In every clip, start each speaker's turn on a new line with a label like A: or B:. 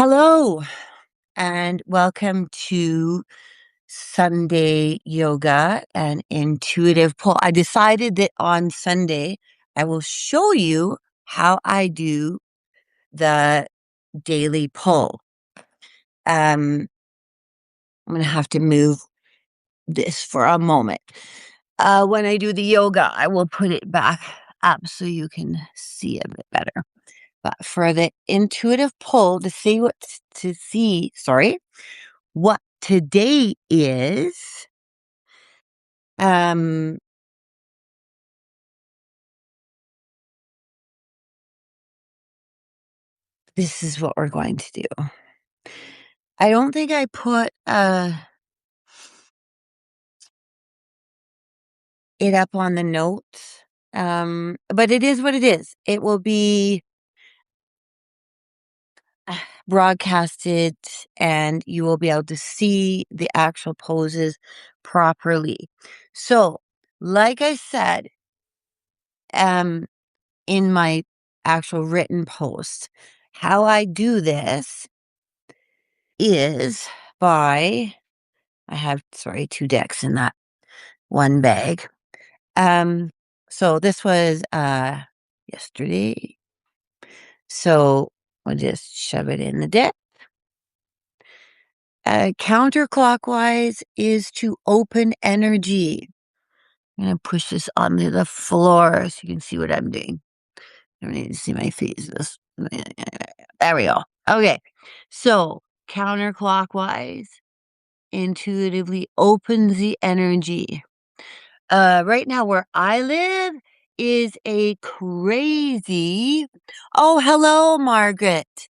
A: Hello, and welcome to Sunday yoga and intuitive pull. I decided that on Sunday, I will show you how I do the daily pull. I'm going to have to move this for a moment. When I do the yoga, I will put it back up so you can see a bit better. But for the intuitive pull, what today is, um, this is what we're going to do. I don't think I put it up on the notes, but it is what it is. It will be broadcasted, and you will be able to see the actual poses properly. So, like I said, um, in my actual written post, how I do this is by I have, sorry, 2 decks in that one bag. Um, so this was, yesterday. So I'll just shove it in the deck. Counterclockwise is to open energy. I'm gonna push this onto the floor so you can see what I'm doing. I don't need to see my face. There we go. Okay. So counterclockwise intuitively opens the energy. Right now where I live is a crazy. Oh, hello, Margaret.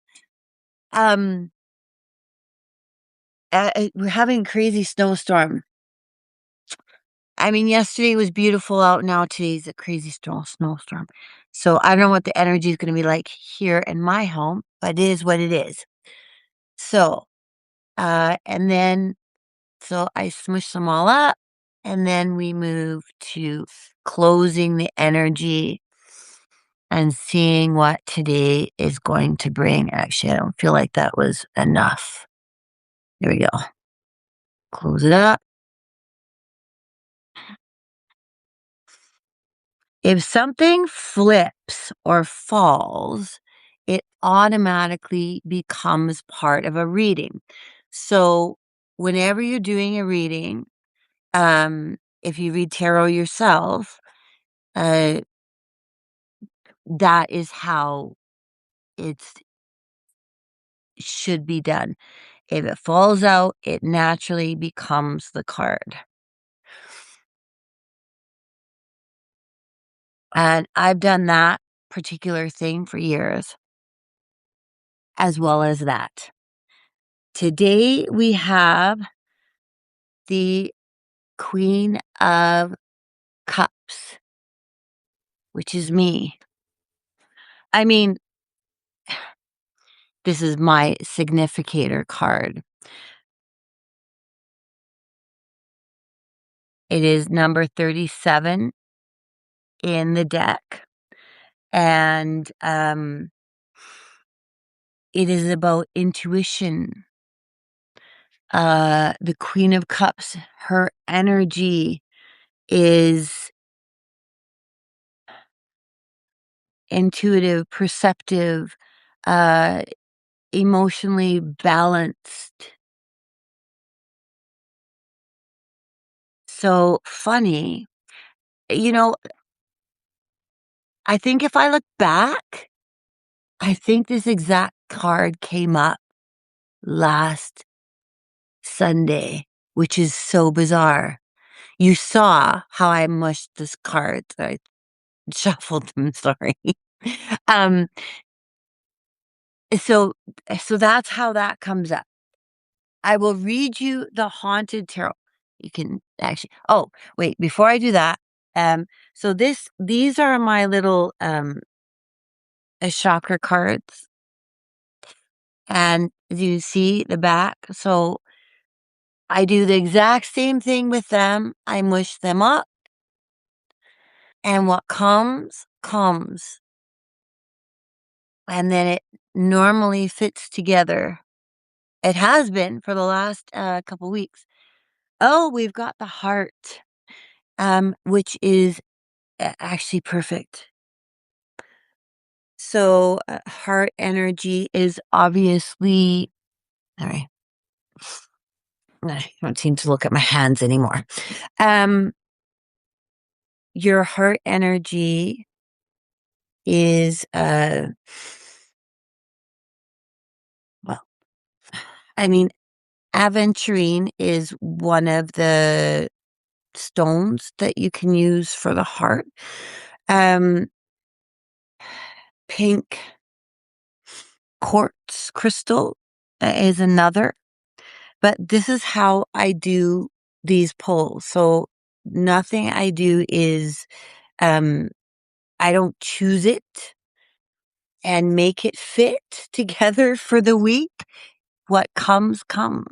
A: Um, we're having a crazy snowstorm. I mean, yesterday was beautiful out. Now today's a crazy snowstorm. So I don't know what the energy is going to be like here in my home, but it is what it is. So, and then so I smush them all up, and then we move to closing the energy and seeing what today is going to bring. Actually, I don't feel like that was enough. There we go. Close it up. If something flips or falls, it automatically becomes part of a reading. So, whenever you're doing a reading, if you read tarot yourself, uh, that is how it should be done. If it falls out, it naturally becomes the card. And I've done that particular thing for years, as well as that. Today we have the Queen of Cups, which is me. I mean, this is my significator card. It is number 37 in the deck. And it is about intuition. The Queen of Cups, her energy is intuitive, perceptive, uh, emotionally balanced. So funny. You know, I think if I look back, I think this exact card came up last Sunday, which is so bizarre. You saw how I mushed this card. I shuffled them, sorry. um, so so that's how that comes up. I will read you the haunted tarot. You can actually wait, before I do that, so these are my little chakra cards. And do you see the back? So I do the exact same thing with them. I mush them up, and what comes, comes. And then it normally fits together. It has been for the last, couple weeks. Oh, we've got the heart, which is actually perfect. So, heart energy is obviously sorry, I don't seem to look at my hands anymore. Um, your heart energy is, well, I mean, aventurine is one of the stones that you can use for the heart. Um, pink quartz crystal is another, but this is how I do these polls. So nothing I do is, um, I don't choose it and make it fit together for the week. What comes, comes.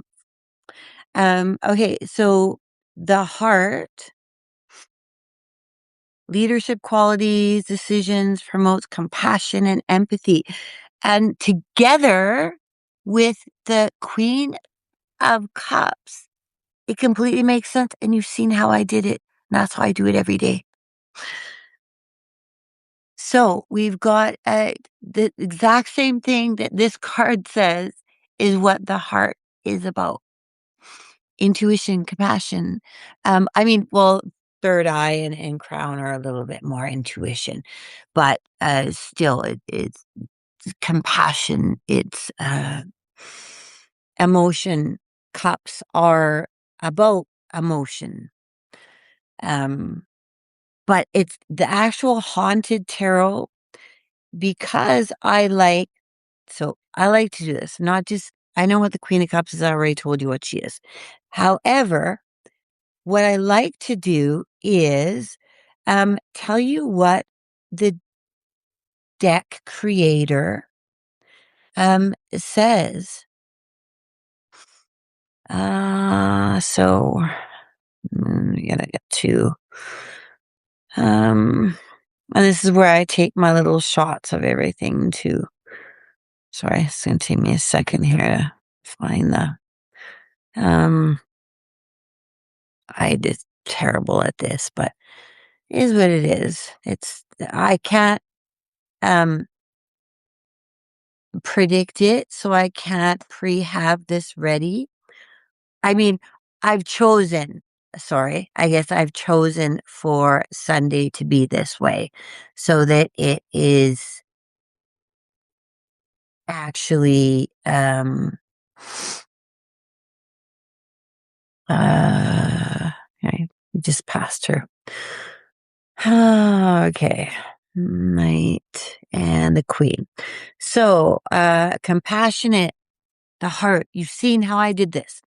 A: Okay, so the heart, leadership qualities, decisions, promotes compassion and empathy. And together with the Queen of Cups, it completely makes sense. And you've seen how I did it. And that's how I do it every day. So we've got the exact same thing that this card says is what the heart is about. Intuition, compassion. I mean, well, third eye and crown are a little bit more intuition, but still, it's compassion. It's emotion. Cups are about emotion. Um, but it's the actual haunted tarot because I like to do this, not just, I know what the Queen of Cups is. I already told you what she is. However, what I like to do is tell you what the deck creator says. So we gotta get to this is where I take my little shots of everything too. Sorry, it's gonna take me a second here to find the I just terrible at this, but it is what it is. It's I can't um predict it, so I can't pre-have this ready. I mean, I've chosen sorry, I guess I've chosen for Sunday to be this way so that it is actually, okay, we just passed her. Okay. Knight and the Queen. So, compassionate, the heart. You've seen how I did this.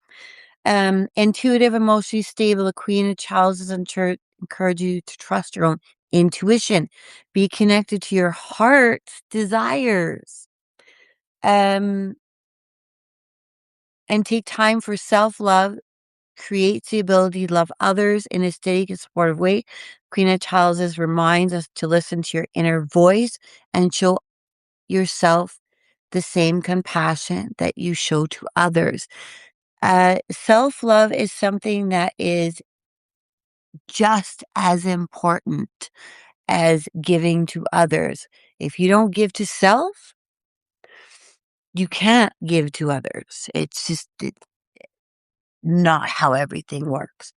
A: Intuitive, emotionally stable. The Queen of Challenges encourage you to trust your own intuition. Be connected to your heart's desires. And take time for self-love. Creates the ability to love others in a steady and supportive way. Queen of Challenges reminds us to listen to your inner voice and show yourself the same compassion that you show to others. Self-love is something that is just as important as giving to others. If you don't give to self, you can't give to others. It's just not how everything works.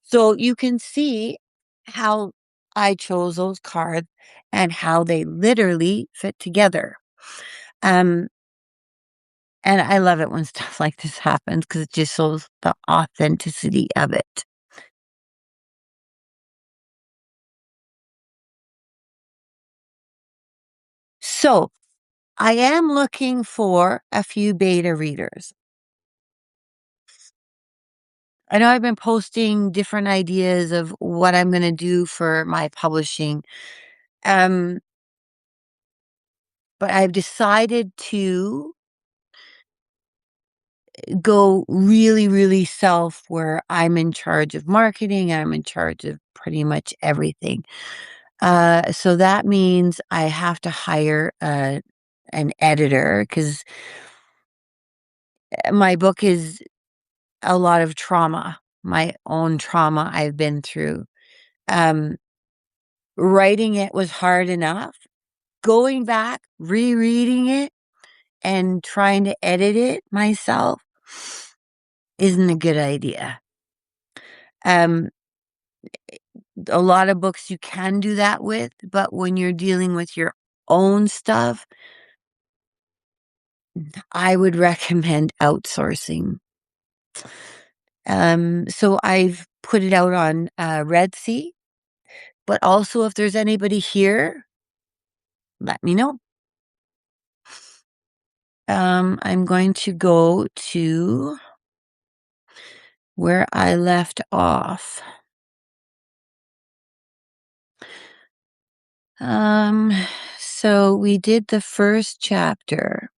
A: So you can see how I chose those cards and how they literally fit together. Um, and I love it when stuff like this happens because it just shows the authenticity of it. So I am looking for a few beta readers. I know I've been posting different ideas of what I'm going to do for my publishing. Um, but I've decided to go really, really self where I'm in charge of marketing. I'm in charge of pretty much everything. So that means I have to hire an editor because my book is a lot of trauma, my own trauma I've been through. Um, Writing it was hard enough. Going back, rereading it, and trying to edit it myself isn't a good idea. Um, a lot of books you can do that with, but when you're dealing with your own stuff, I would recommend outsourcing. So I've put it out on Red Sea, but also if there's anybody here, let me know. I'm going to go to where I left off. Um, so we did the first chapter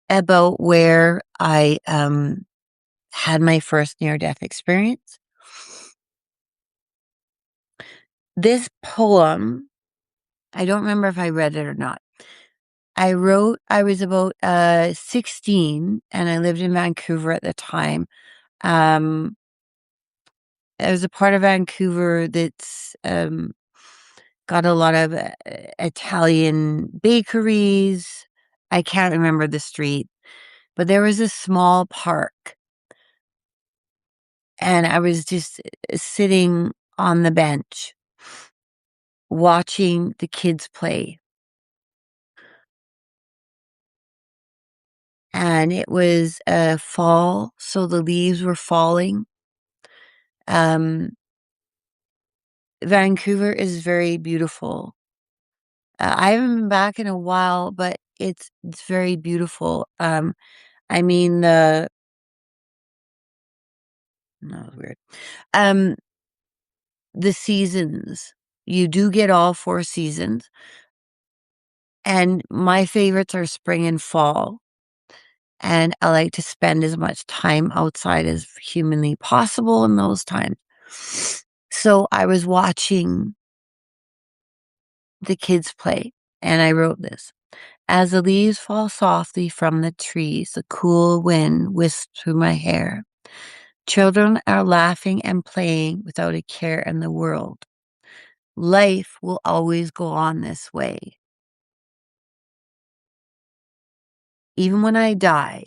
A: about where I had my first near-death experience. This poem, I don't remember if I read it or not. I was about 16 and I lived in Vancouver at the time. There's a part of Vancouver that's got a lot of Italian bakeries. I can't remember the street, but there was a small park, and I was just sitting on the bench watching the kids play. And it was fall, so the leaves were falling. Um, Vancouver is very beautiful. I haven't been back in a while, but it's very beautiful. I mean the that was weird. Um, the seasons. You do get all 4 seasons, and my favorites are spring and fall, and I like to spend as much time outside as humanly possible in those times. So I was watching the kids play, and I wrote this. As the leaves fall softly from the trees, the cool wind whisks through my hair. Children are laughing and playing without a care in the world. Life will always go on this way. Even when I die,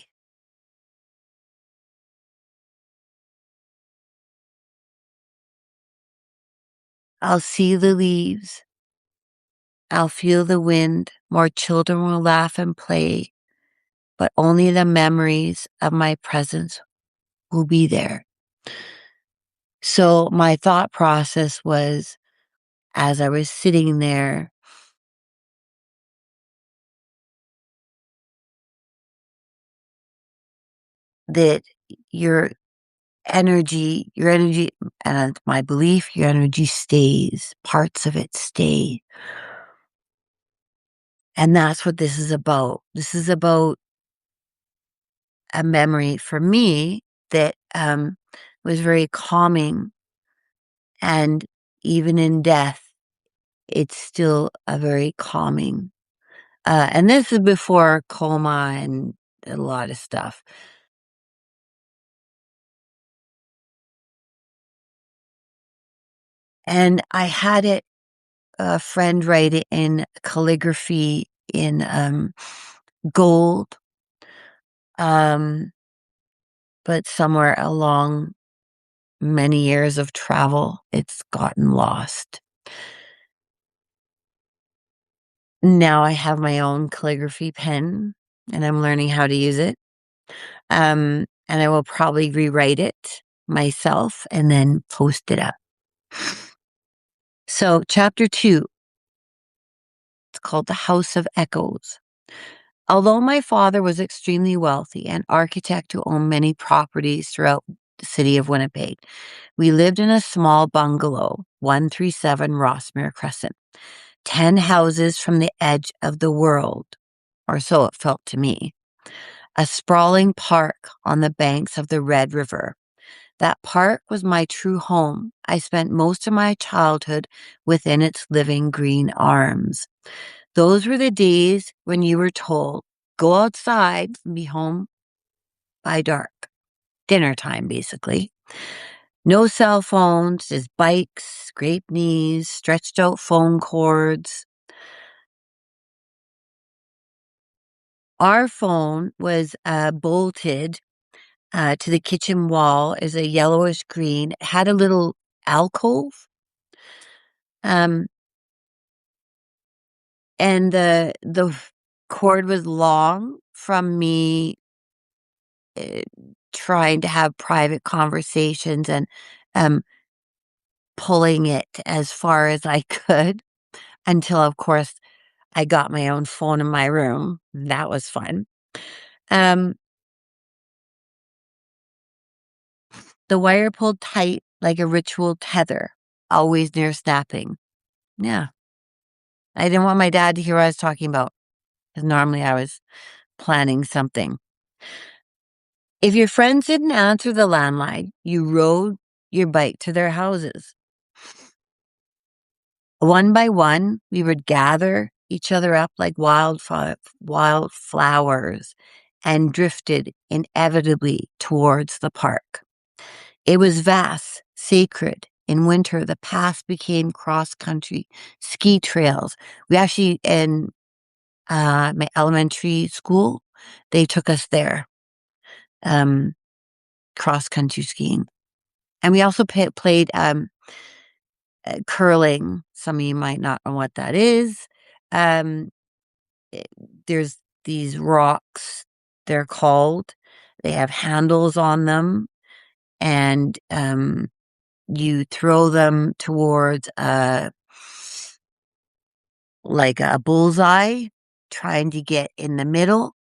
A: I'll see the leaves. I'll feel the wind. More children will laugh and play, but only the memories of my presence will be there. So my thought process was, as I was sitting there, that your your energy, and my belief, your energy stays, parts of it stay. And that's what this is about. This is about a memory for me that was very calming. And even in death, it's still a very calming. And this is before coma and a lot of stuff. And I had a friend write it in calligraphy in gold, um, but somewhere along many years of travel, it's gotten lost. Now I have my own calligraphy pen and I'm learning how to use it. And I will probably rewrite it myself and then post it up. So, chapter 2, it's called The House of Echoes. Although my father was extremely wealthy, an architect who owned many properties throughout the city of Winnipeg, we lived in a small bungalow, 137 Rossmere Crescent, 10 houses from the edge of the world, or so it felt to me. A sprawling park on the banks of the Red River, That park was my true home. I spent most of my childhood within its living green arms. Those were the days when you were told, go outside and be home by dark. Dinner time, basically. No cell phones, just bikes, scraped knees, stretched out phone cords. Our phone was bolted to the kitchen wall as a yellowish green. It had a little alcove, um, and the cord was long from me uh, trying to have private conversations and um, pulling it as far as I could until, of course, I got my own phone in my room. That was fun. Um, the wire pulled tight like a ritual tether, always near snapping. Yeah. I didn't want my dad to hear what I was talking about because normally I was planning something. If your friends didn't answer the landline, you rode your bike to their houses. One by one, we would gather each other up like wild flowers and drifted inevitably towards the park. It was vast, sacred. In winter, the path became cross-country ski trails. We actually, in my elementary school, they took us there, um, cross-country skiing. And we also played curling. Some of you might not know what that is. Um, eh, there's these rocks, they're called. They have handles on them, and you throw them towards like a bullseye, trying to get in the middle.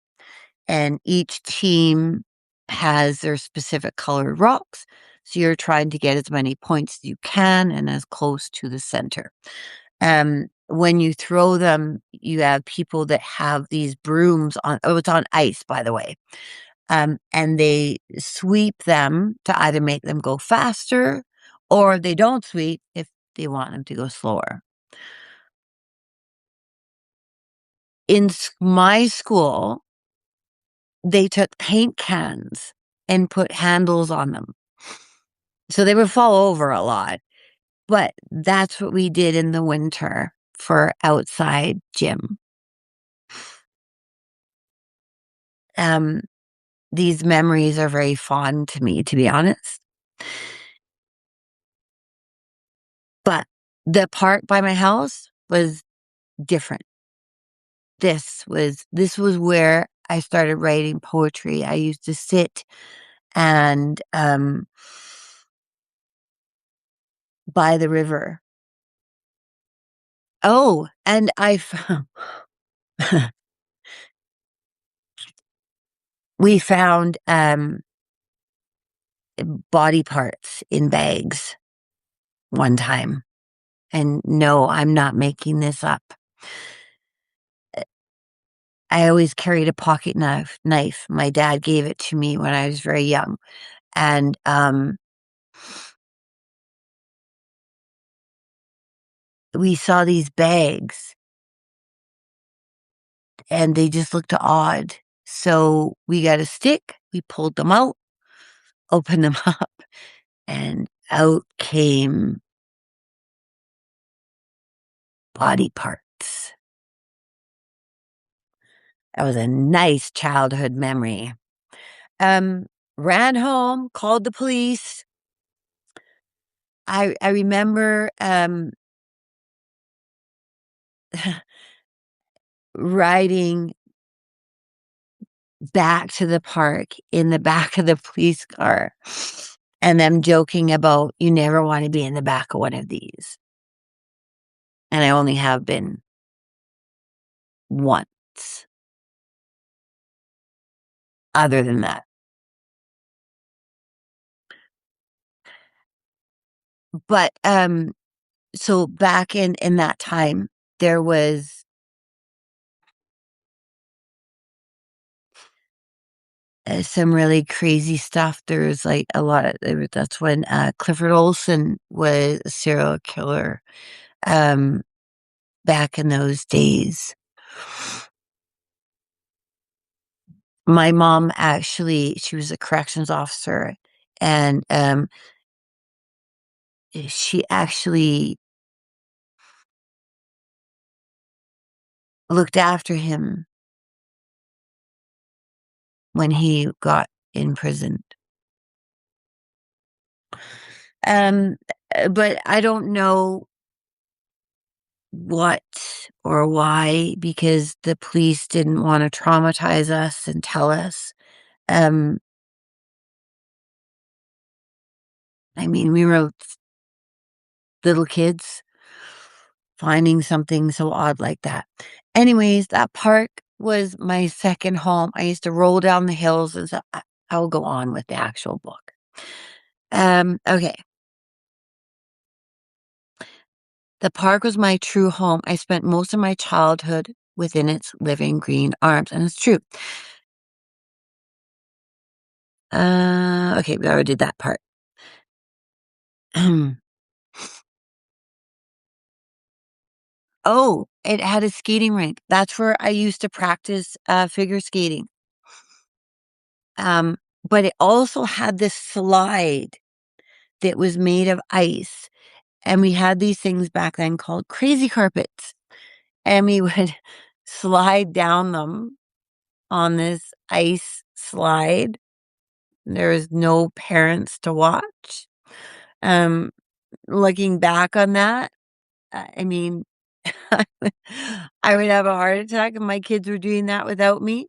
A: And each team has their specific colored rocks. So you're trying to get as many points as you can and as close to the center. When you throw them, you have people that have these brooms on, oh, it's on ice, by the way. And they sweep them to either make them go faster or they don't sweep if they want them to go slower. In my school, they took paint cans and put handles on them. So they would fall over a lot. But that's what we did in the winter for outside gym. Um, these memories are very fond to me, to be honest. But the park by my house was different. This was where I started writing poetry. I used to sit and by the river. Oh, and I found we found body parts in bags one time. And no, I'm not making this up. I always carried a pocket knife. My dad gave it to me when I was very young. And we saw these bags and they just looked odd. So we got a stick, we pulled them out, opened them up, and out came body parts. That was a nice childhood memory. Um, ran home, called the police. I remember riding back to the park in the back of the police car and them joking about you never want to be in the back of one of these. And I only have been once, other than that. But so back in that time, there was some really crazy stuff. There's like a lot of that's when Clifford Olson was a serial killer um, back in those days. My mom actually, she was a corrections officer, and she actually looked after him when he got imprisoned. Um, but I don't know what or why because the police didn't want to traumatize us and tell us. Um, I mean, we were little kids finding something so odd like that. Anyways, that park was my second home. I used to roll down the hills and so I'll go on with the actual book. Okay. The park was my true home. I spent most of my childhood within its living green arms, and it's true. Okay, we already did that part. Oh, it had a skating rink. That's where I used to practice figure skating. But it also had this slide that was made of ice, and we had these things back then called crazy carpets, and we would slide down them on this ice slide. There was no parents to watch. Um, Looking back on that, I mean, I would have a heart attack if my kids were doing that without me.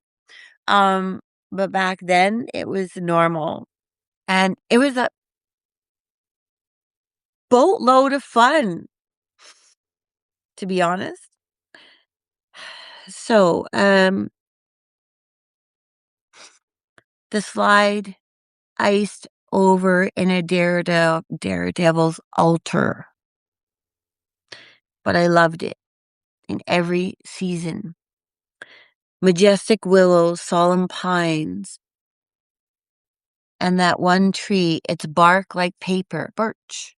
A: Um, but back then it was normal. And it was a boatload of fun, to be honest. So, the slide iced over in a daredevil's altar, but I loved it in every season. Majestic willows, solemn pines, and that one tree, its bark like paper, birch.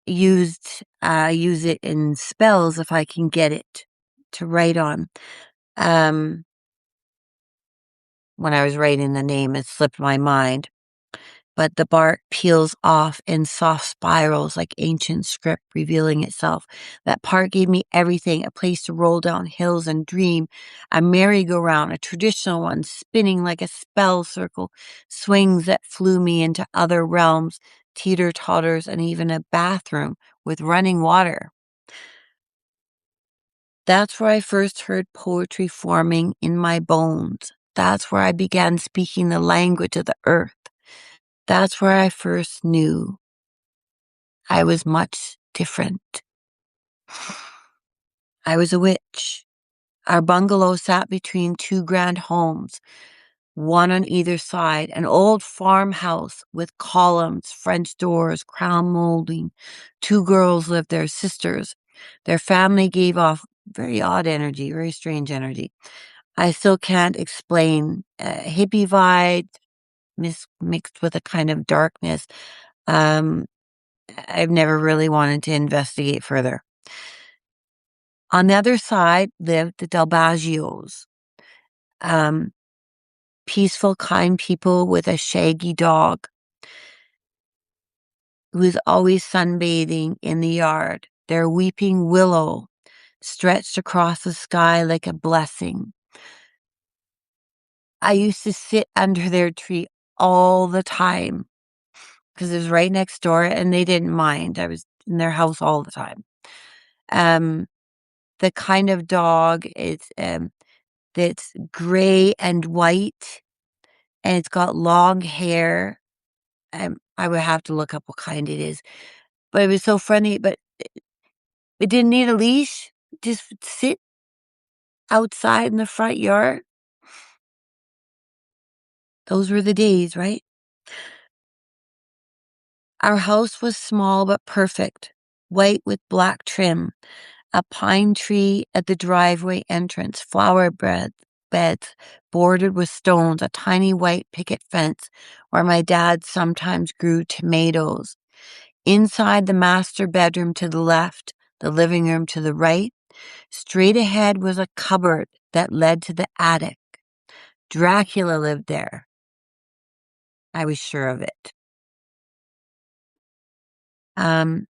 A: Use it in spells if I can get it to write on. Um, when I was writing the name, it slipped my mind. But the bark peels off in soft spirals like ancient script revealing itself. That park gave me everything, a place to roll down hills and dream, a merry-go-round, a traditional one, spinning like a spell circle, swings that flew me into other realms, teeter-totters, and even a bathroom with running water. That's where I first heard poetry forming in my bones. That's where I began speaking the language of the earth. That's where I first knew I was much different. I was a witch. Our bungalow sat between two grand homes, one on either side, an old farmhouse with columns, French doors, crown molding. Two girls lived there, sisters. Their family gave off very odd energy, very strange energy. I still can't explain hippie vibe mixed with a kind of darkness. Um, I've never really wanted to investigate further. On the other side lived the Delbagios, um, peaceful, kind people with a shaggy dog who was always sunbathing in the yard. Their weeping willow stretched across the sky like a blessing. I used to sit under their tree all the time because it was right next door and they didn't mind. I was in their house all the time. Um, the kind of dog is that's gray and white and it's got long hair. I would have to look up what kind it is, but it was so funny. But it didn't need a leash; just would sit outside in the front yard. Those were the days, right? Our house was small but perfect, white with black trim, a pine tree at the driveway entrance, flower beds, beds bordered with stones, a tiny white picket fence where my dad sometimes grew tomatoes. Inside the master bedroom to the left, the living room to the right, straight ahead was a cupboard that led to the attic. Dracula lived there. I was sure of it. And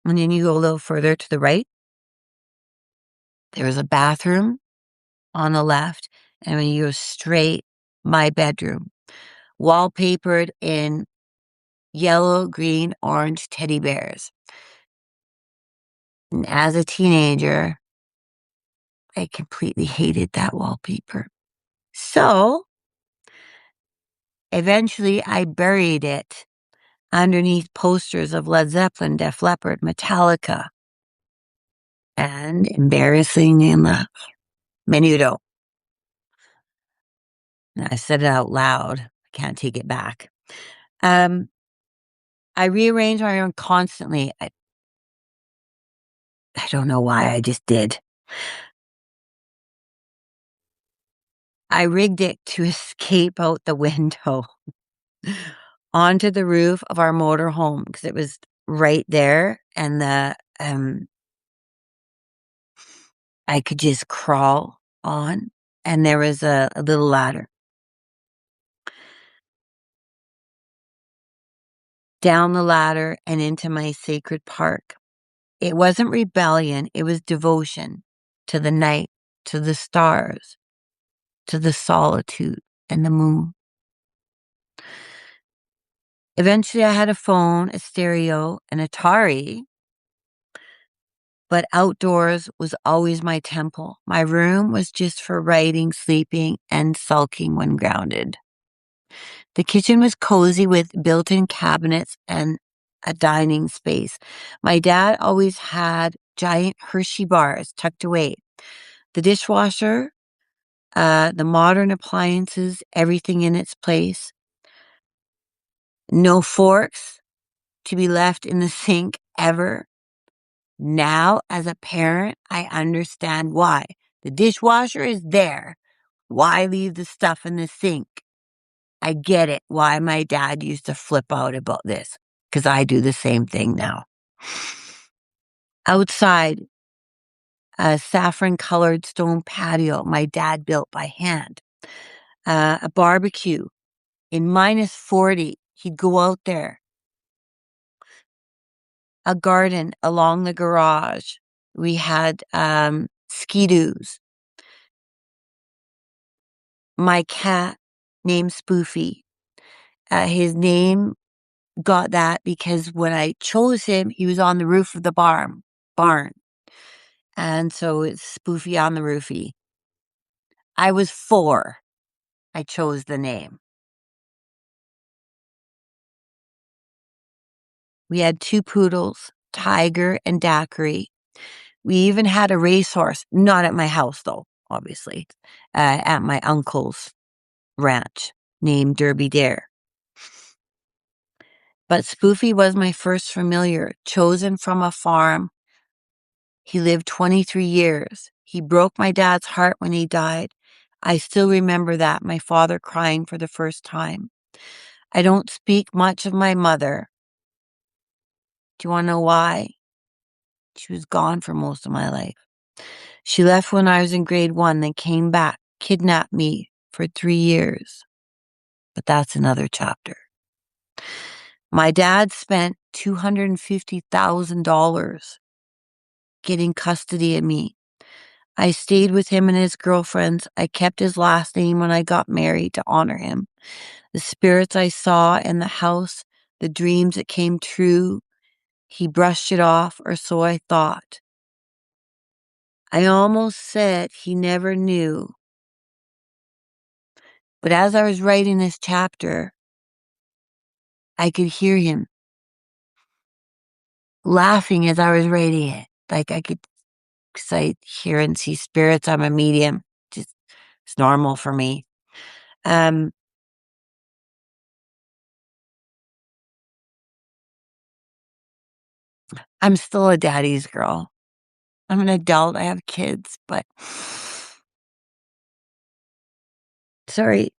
A: then you go a little further to the right, there was a bathroom on the left, and when you go straight, my bedroom, wallpapered in yellow, green, orange teddy bears. And as a teenager, I completely hated that wallpaper. So eventually I buried it underneath posters of Led Zeppelin, Def Leppard, Metallica, and embarrassingly enough, Menudo. And I said it out loud. I can't take it back. I rearrange my room constantly. I don't know why, I just did. I rigged it to escape out the window onto the roof of our motorhome because it was right there, and I could just crawl on, and there was a little ladder. Down the ladder and into my sacred park. It wasn't rebellion, it was devotion to the night, to the stars, to the solitude and the moon. Eventually, I had a phone, a stereo, an Atari, but outdoors was always my temple. My room was just for writing, sleeping, and sulking when grounded. The kitchen was cozy with built-in cabinets and a dining space. My dad always had giant Hershey bars tucked away. The dishwasher, the modern appliances, everything in its place. No forks to be left in the sink ever. Now, as a parent, I understand why. The dishwasher is there. Why leave the stuff in the sink? I get it why my dad used to flip out about this, because I do the same thing now. Outside, a saffron colored stone patio my dad built by hand. A barbecue in -40. He'd go out there. A garden along the garage. We had ski-doos. My cat named Spoofy. His name got that because when I chose him, he was on the roof of the barn. And so it's Spoofy on the Roofy. I was 4. I chose the name. We had 2 poodles, Tiger and Daiquiri. We even had a racehorse, not at my house though, obviously, at my uncle's ranch named Derby Dare. But Spoofy was my first familiar, chosen from a farm. He lived 23 years. He broke my dad's heart when he died. I still remember that, my father crying for the first time. I don't speak much of my mother. Do you want to know why? She was gone for most of my life. She left when I was in grade 1, then came back, kidnapped me for 3 years. But that's another chapter. My dad spent $250,000 getting custody of me. I stayed with him and his girlfriends. I kept his last name when I got married to honor him. The spirits I saw in the house, the dreams that came true, he brushed it off, or so I thought. I almost said he never knew. But as I was writing this chapter, I could hear him laughing as I was writing it. Like I could, because I hear and see spirits. I'm a medium. Just, it's normal for me. I'm still a daddy's girl. I'm an adult. I have kids, but Sorry.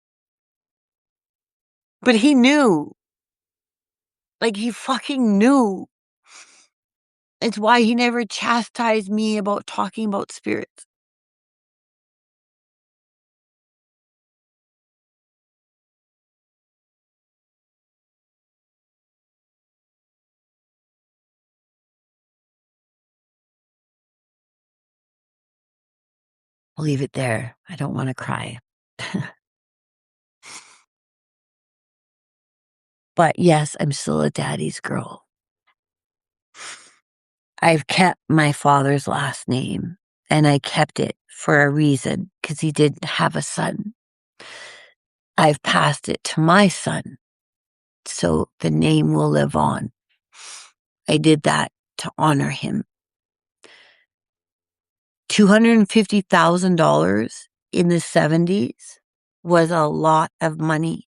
A: But he knew. Like, he fucking knew. It's why he never chastised me about talking about spirits. I'll leave it there. I don't wanna cry. But, yes, I'm still a daddy's girl. I've kept my father's last name, and I kept it for a reason because he didn't have a son. I've passed it to my son, so the name will live on. I did that to honor him. $250,000 in the '70s was a lot of money,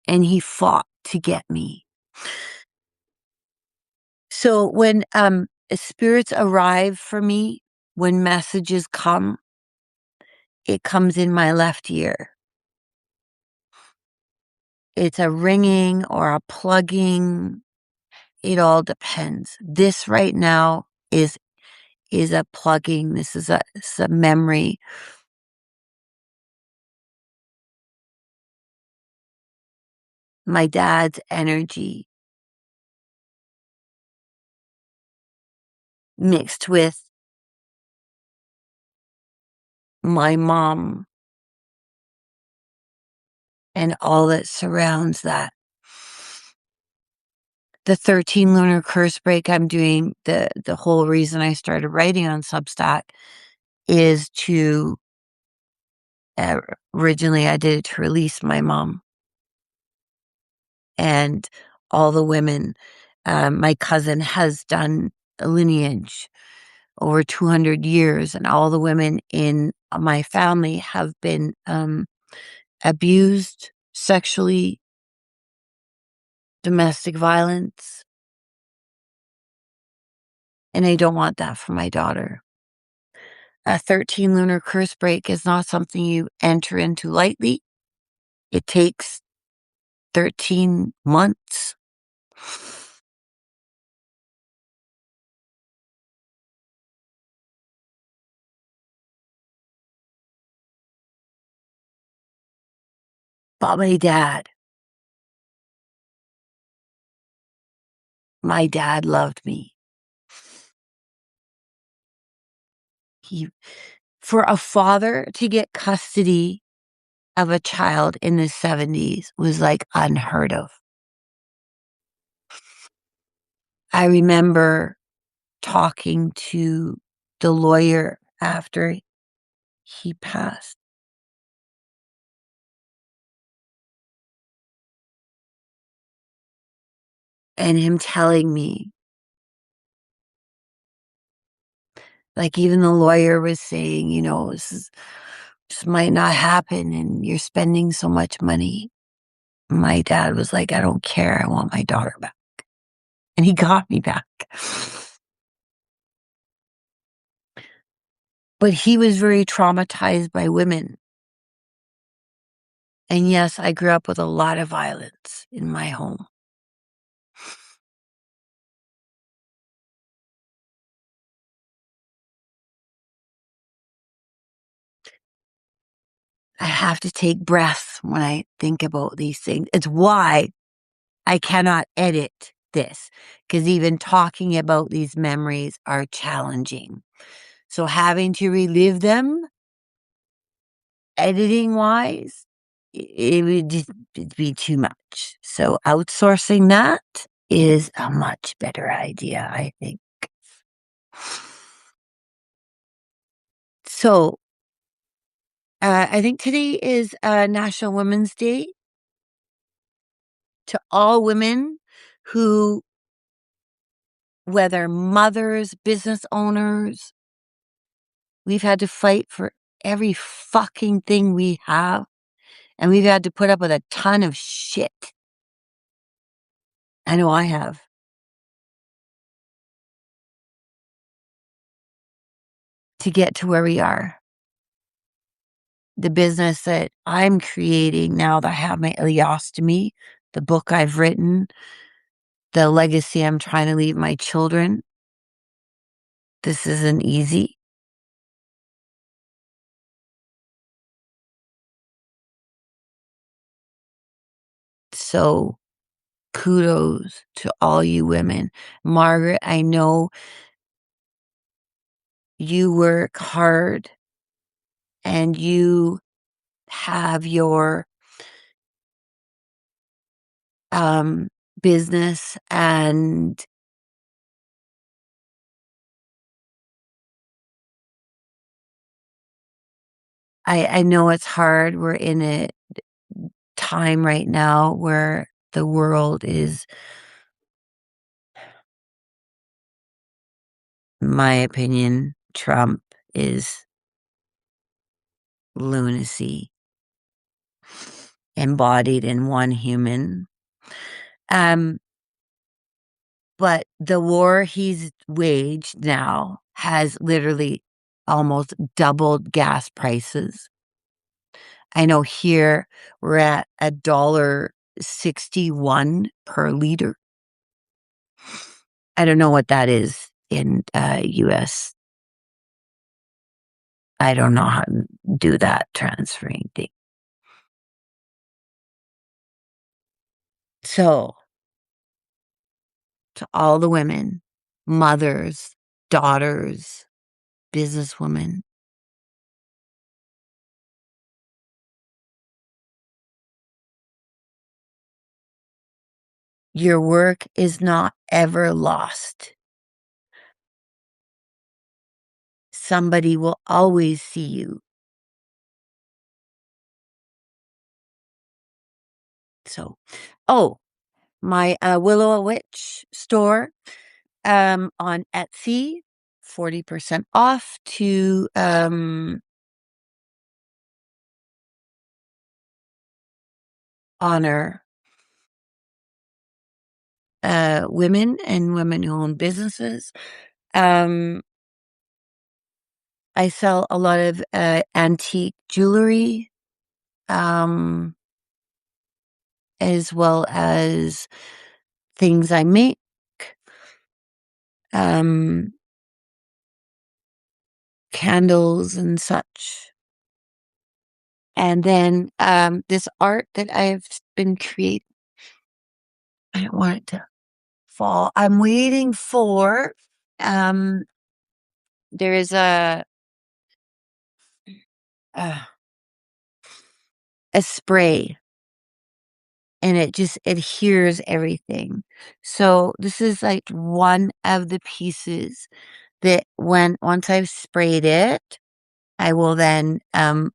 A: and he fought to get me. So when, spirits arrive for me, when messages come, it comes in my left ear. It's a ringing or a plugging. It all depends. This right now is a plugging. It's a memory. My dad's energy mixed with my mom and all that surrounds that. The 13 lunar curse break I'm doing, the whole reason I started writing on Substack is to uh, originally I did it to release my mom and all the women. My cousin has done a lineage over 200 years, and all the women in my family have been abused sexually, domestic violence, and I don't want that for my daughter. A 13 lunar curse break is not something you enter into lightly. It takes 13 months. But my dad loved me. He, for a father to get custody of a child in the '70s was like unheard of. I remember talking to the lawyer after he passed and him telling me, like, even the lawyer was saying, this might not happen and you're spending so much money. My dad was like, I don't care. I want my daughter back. And he got me back. But he was very traumatized by women. And yes, I grew up with a lot of violence in my home. I have to take breaths when I think about these things. It's why I cannot edit this, because even talking about these memories are challenging. So having to relive them, editing wise, it would just be too much. So outsourcing that is a much better idea, I think. So I think today is National Women's Day. To all women who, whether mothers, business owners, we've had to fight for every fucking thing we have, and we've had to put up with a ton of shit. I know I have. To get to where we are. the business that I'm creating now that I have my ileostomy, the book I've written, the legacy I'm trying to leave my children. This isn't easy. So kudos to all you women. Margaret, I know you work hard and you have your um business, and I know it's hard. We're in a time right now where the world is, in my opinion, Trump is lunacy embodied in one human. Um, but the war he's waged now has literally almost doubled gas prices. I know here we're at $1.61 per liter. I don't know what that is in US. I don't know how to do that transferring thing. So, to all the women, mothers, daughters, businesswomen, your work is not ever lost. Somebody will always see you. So, oh, my Willow Witch store on Etsy, 40% off to honor women and women who own businesses. I sell a lot of antique jewelry, um, as well as things I make, um, candles and such. And then this art that I've been creating, I don't want it to fall. I'm waiting for um, there is a a spray, and it just adheres everything. So this is like one of the pieces that once I've sprayed it, I will then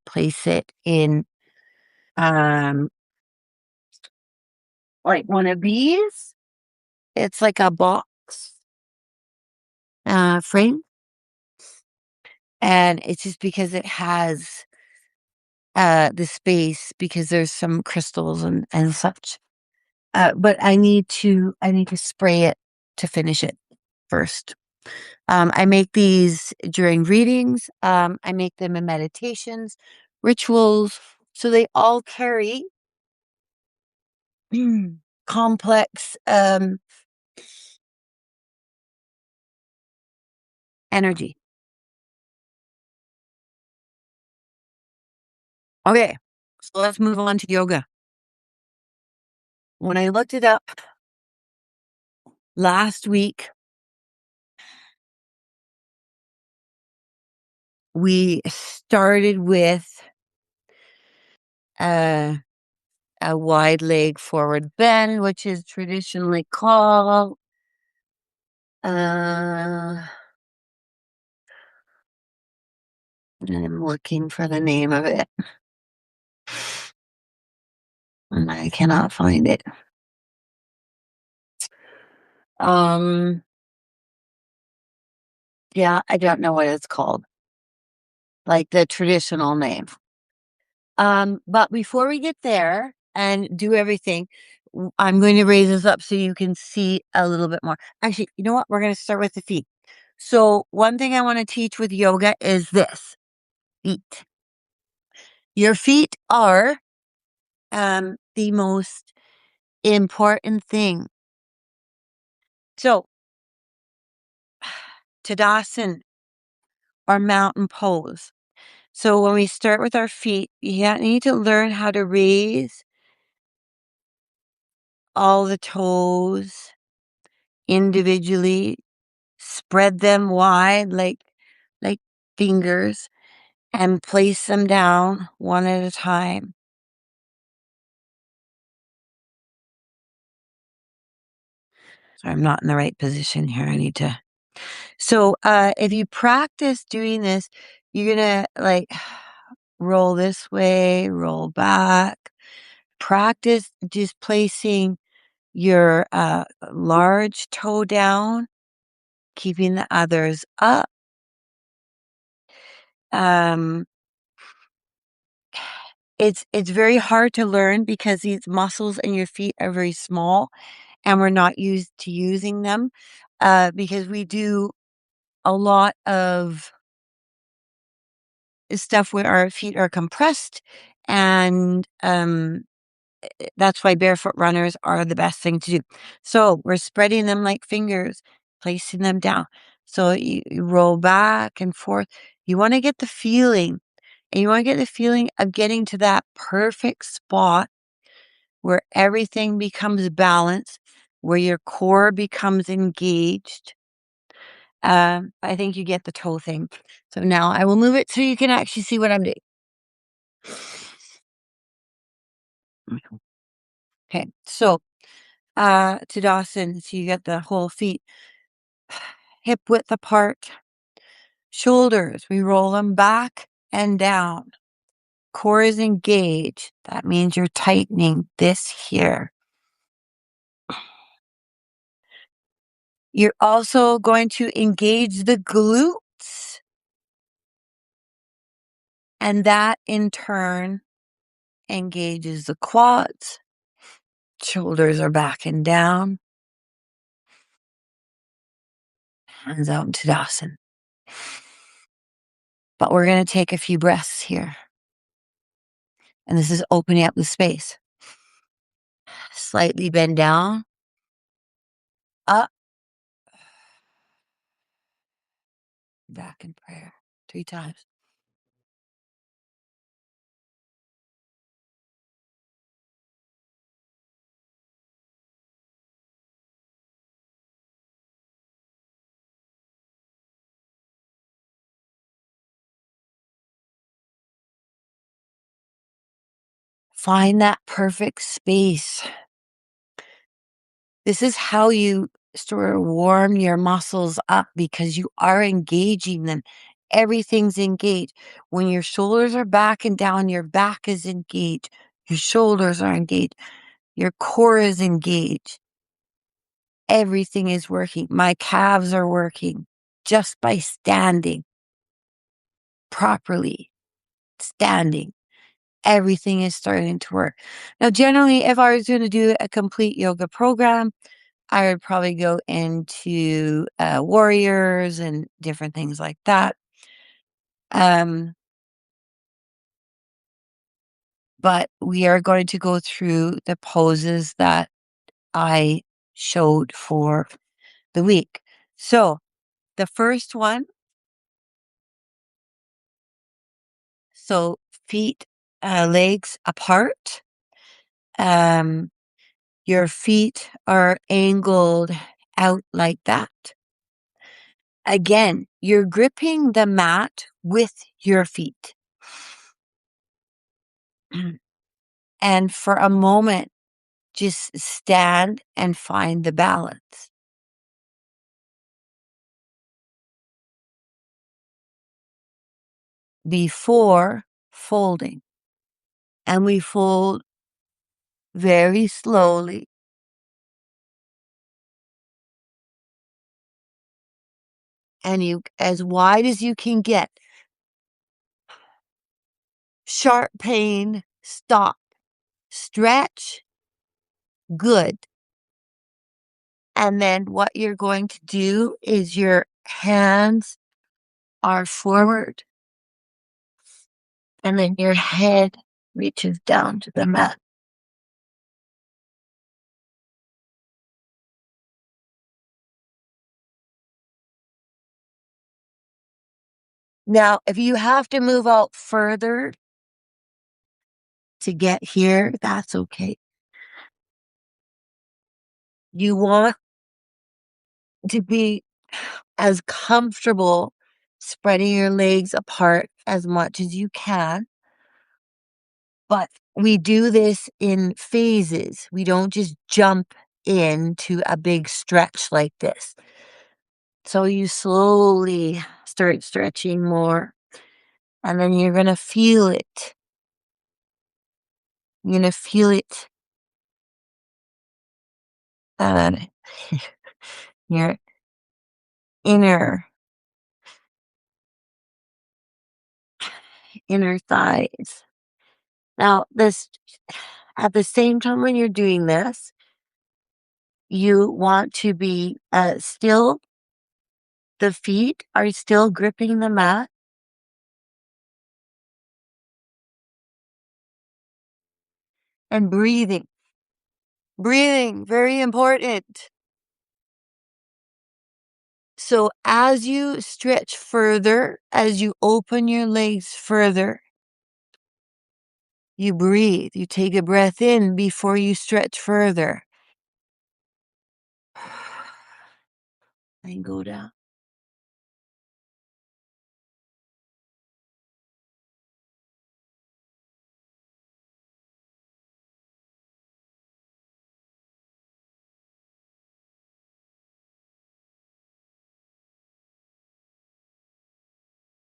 A: place it in um like one of these. It's like a box frame, and it's just because it has the space, because there's some crystals and such. But I need to spray it to finish it first. I make these during readings. I make them in meditations, rituals, so they all carry complex energy. Okay, so let's move on to yoga. When I looked it up last week, we started with uh, a wide leg forward bend, which is traditionally called uh, I'm looking for the name of it, and I cannot find it. Um, yeah, I don't know what it's called, like the traditional name. But before we get there and do everything, I'm going to raise this up so you can see a little bit more. Actually, you know what? We're going to start with the feet. So one thing I want to teach with yoga is this: feet. Your feet are the most important thing. So, Tadasana or mountain pose. So when we start with our feet, need to learn how to raise all the toes individually, spread them wide like fingers, and place them down one at a time. So I'm not in the right position here. I need to. So if you practice doing this, you're gonna like roll this way, roll back. Practice just placing your large toe down, keeping the others up. Um, it's very hard to learn because these muscles in your feet are very small, and we're not used to using them because we do a lot of stuff where our feet are compressed, and that's why barefoot runners are the best thing to do. So we're spreading them like fingers, placing them down. So you roll back and forth. You want to get the feeling, and you want to get the feeling of getting to that perfect spot where everything becomes balanced, where your core becomes engaged. I think you get the toe thing. So now I will move it so you can actually see what I'm doing. Okay, so Tadasana, so you get the whole feet hip width apart, shoulders, we roll them back and down. Core is engaged. That means you're tightening this here. You're also going to engage the glutes, and that in turn engages the quads. Shoulders are back and down. Hands out in Tadasana. But we're going to take a few breaths here. And this is opening up the space. Slightly bend down, up, back in prayer 3 times. Find that perfect space. This is how you sort of warm your muscles up because you are engaging them. Everything's engaged. When your shoulders are back and down, your back is engaged. Your shoulders are engaged. Your core is engaged. Everything is working. My calves are working just by standing properly. Standing. Everything is starting to work. Now, generally, if I was going to do a complete yoga program, I would probably go into warriors and different things like that. But we are going to go through the poses that I showed for the week. So the first one, so feet, legs apart. Um, your feet are angled out like that. Again, you're gripping the mat with your feet. And for a moment, just stand and find the balance. Before folding. And we fold very slowly. And you, as wide as you can get. Sharp pain, stop. Stretch, good. And then what you're going to do is your hands are forward. and then your head reaches down to the mat. Now, if you have to move out further to get here, that's okay. You want to be as comfortable spreading your legs apart as much as you can, but we do this in phases. We don't just jump into a big stretch like this. So you slowly start stretching more, and then you're going to feel it. You're going to feel it uh, your inner inner thighs. Now, this at the same time when you're doing this, you want to be still. The feet are still gripping the mat, and breathing. Breathing, very important. So as you stretch further, as you open your legs further, you breathe. You take a breath in before you stretch further. And go down.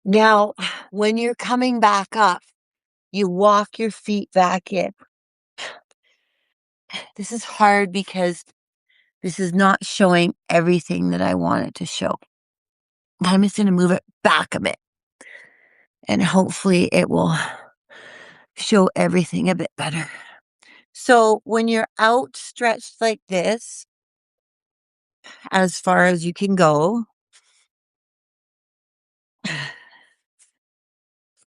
A: Now, when you're coming back up, you walk your feet back in. This is hard because this is not showing everything that I want it to show. I'm just going to move it back a bit, and hopefully it will show everything a bit better. So when you're outstretched like this, as far as you can go,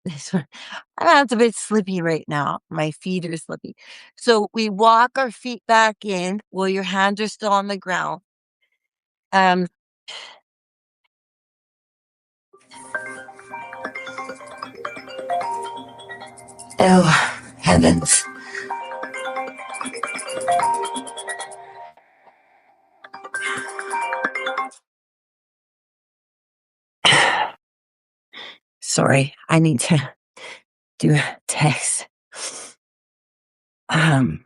A: this one, it's a bit slippy right now. My feet are slippy. So we walk our feet back in while your hands are still on the ground. Um, oh, heavens. Sorry, I need to do a text. Um,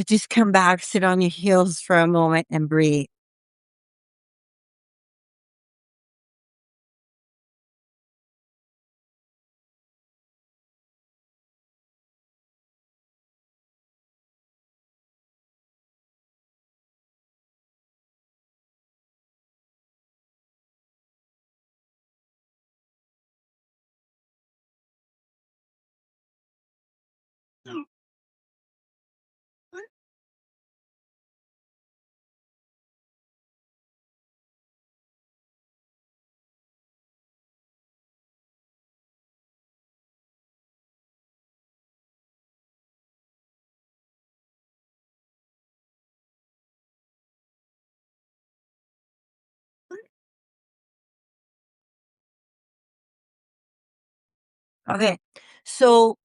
A: just come back, sit on your heels for a moment and breathe. Okay. So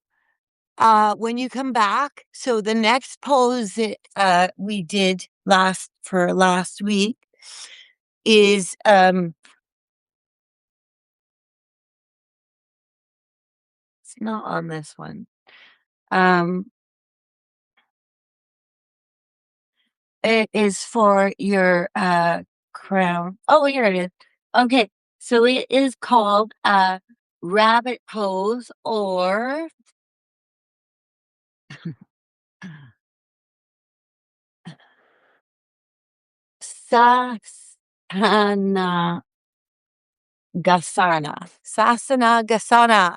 A: when you come back, so the next pose that we did last week is it's not on this one. Um it is for your crown. Oh, here it is. Okay. So it is called rabbit pose or sasana gasana. Sasana gasana.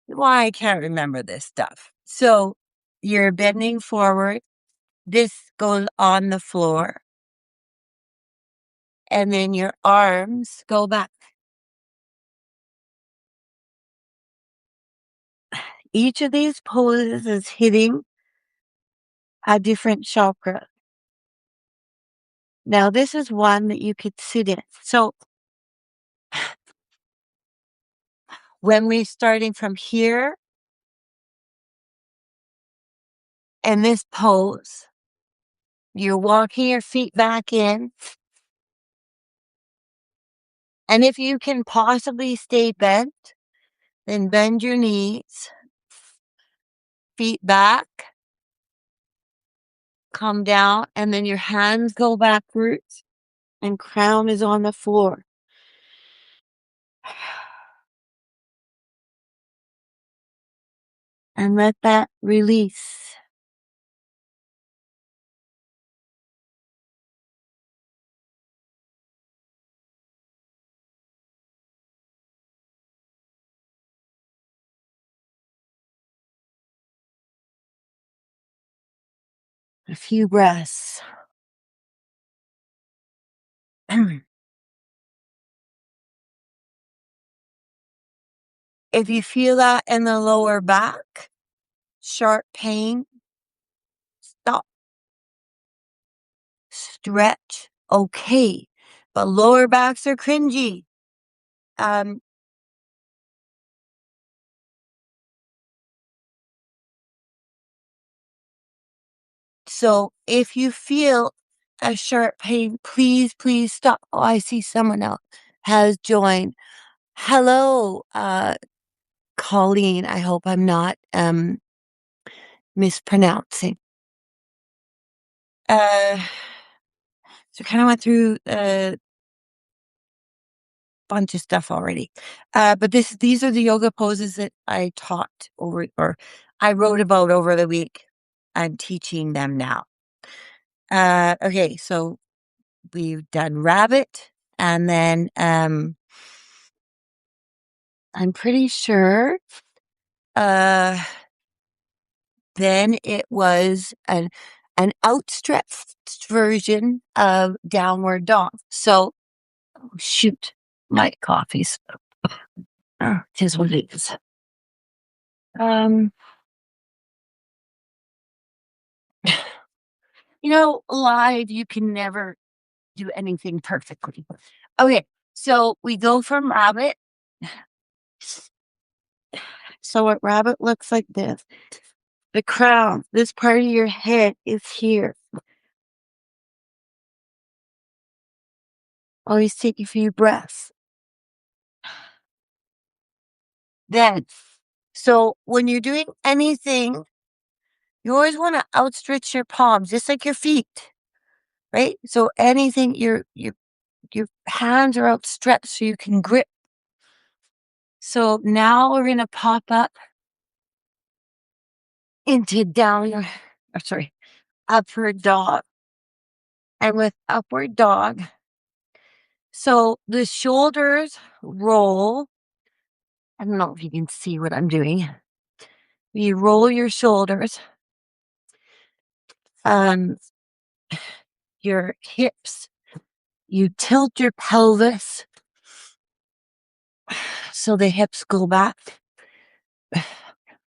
A: Why I can't remember this stuff. So you're bending forward. This goes on the floor, and then your arms go back. each of these poses is hitting a different chakra. Now, this is one that you could sit in. So, when we're starting from here in this pose, you're walking your feet back in. And if you can possibly stay bent, then bend your knees, feet back, come down, and then your hands go backwards and crown is on the floor. And let that release. A few breaths. If you feel that in the lower back, sharp pain, stop. Stretch, okay. But lower backs are cringy. So if you feel a sharp pain, please, please stop. Oh, I see someone else has joined. Hello, Colleen. I hope I'm not mispronouncing. So kind of went through a bunch of stuff already. But these are the yoga poses that I taught over, or I wrote about over the week. I'm teaching them now. Okay, so we've done rabbit, and then I'm pretty sure then it was an outstretched version of downward dog. So, oh, shoot, my coffee's tis what it is. Live, you can never do anything perfectly. Okay, so we go from rabbit. So what rabbit looks like this. The crown, this part of your head is here. Always take a few breaths. Then, so when you're doing anything, you always want to outstretch your palms, just like your feet, right? So anything, your hands are outstretched so you can grip. So now we're going to pop up into upward dog. And with upward dog, so the shoulders roll. I don't know if you can see what I'm doing. You roll your shoulders, your hips, you tilt your pelvis so the hips go back.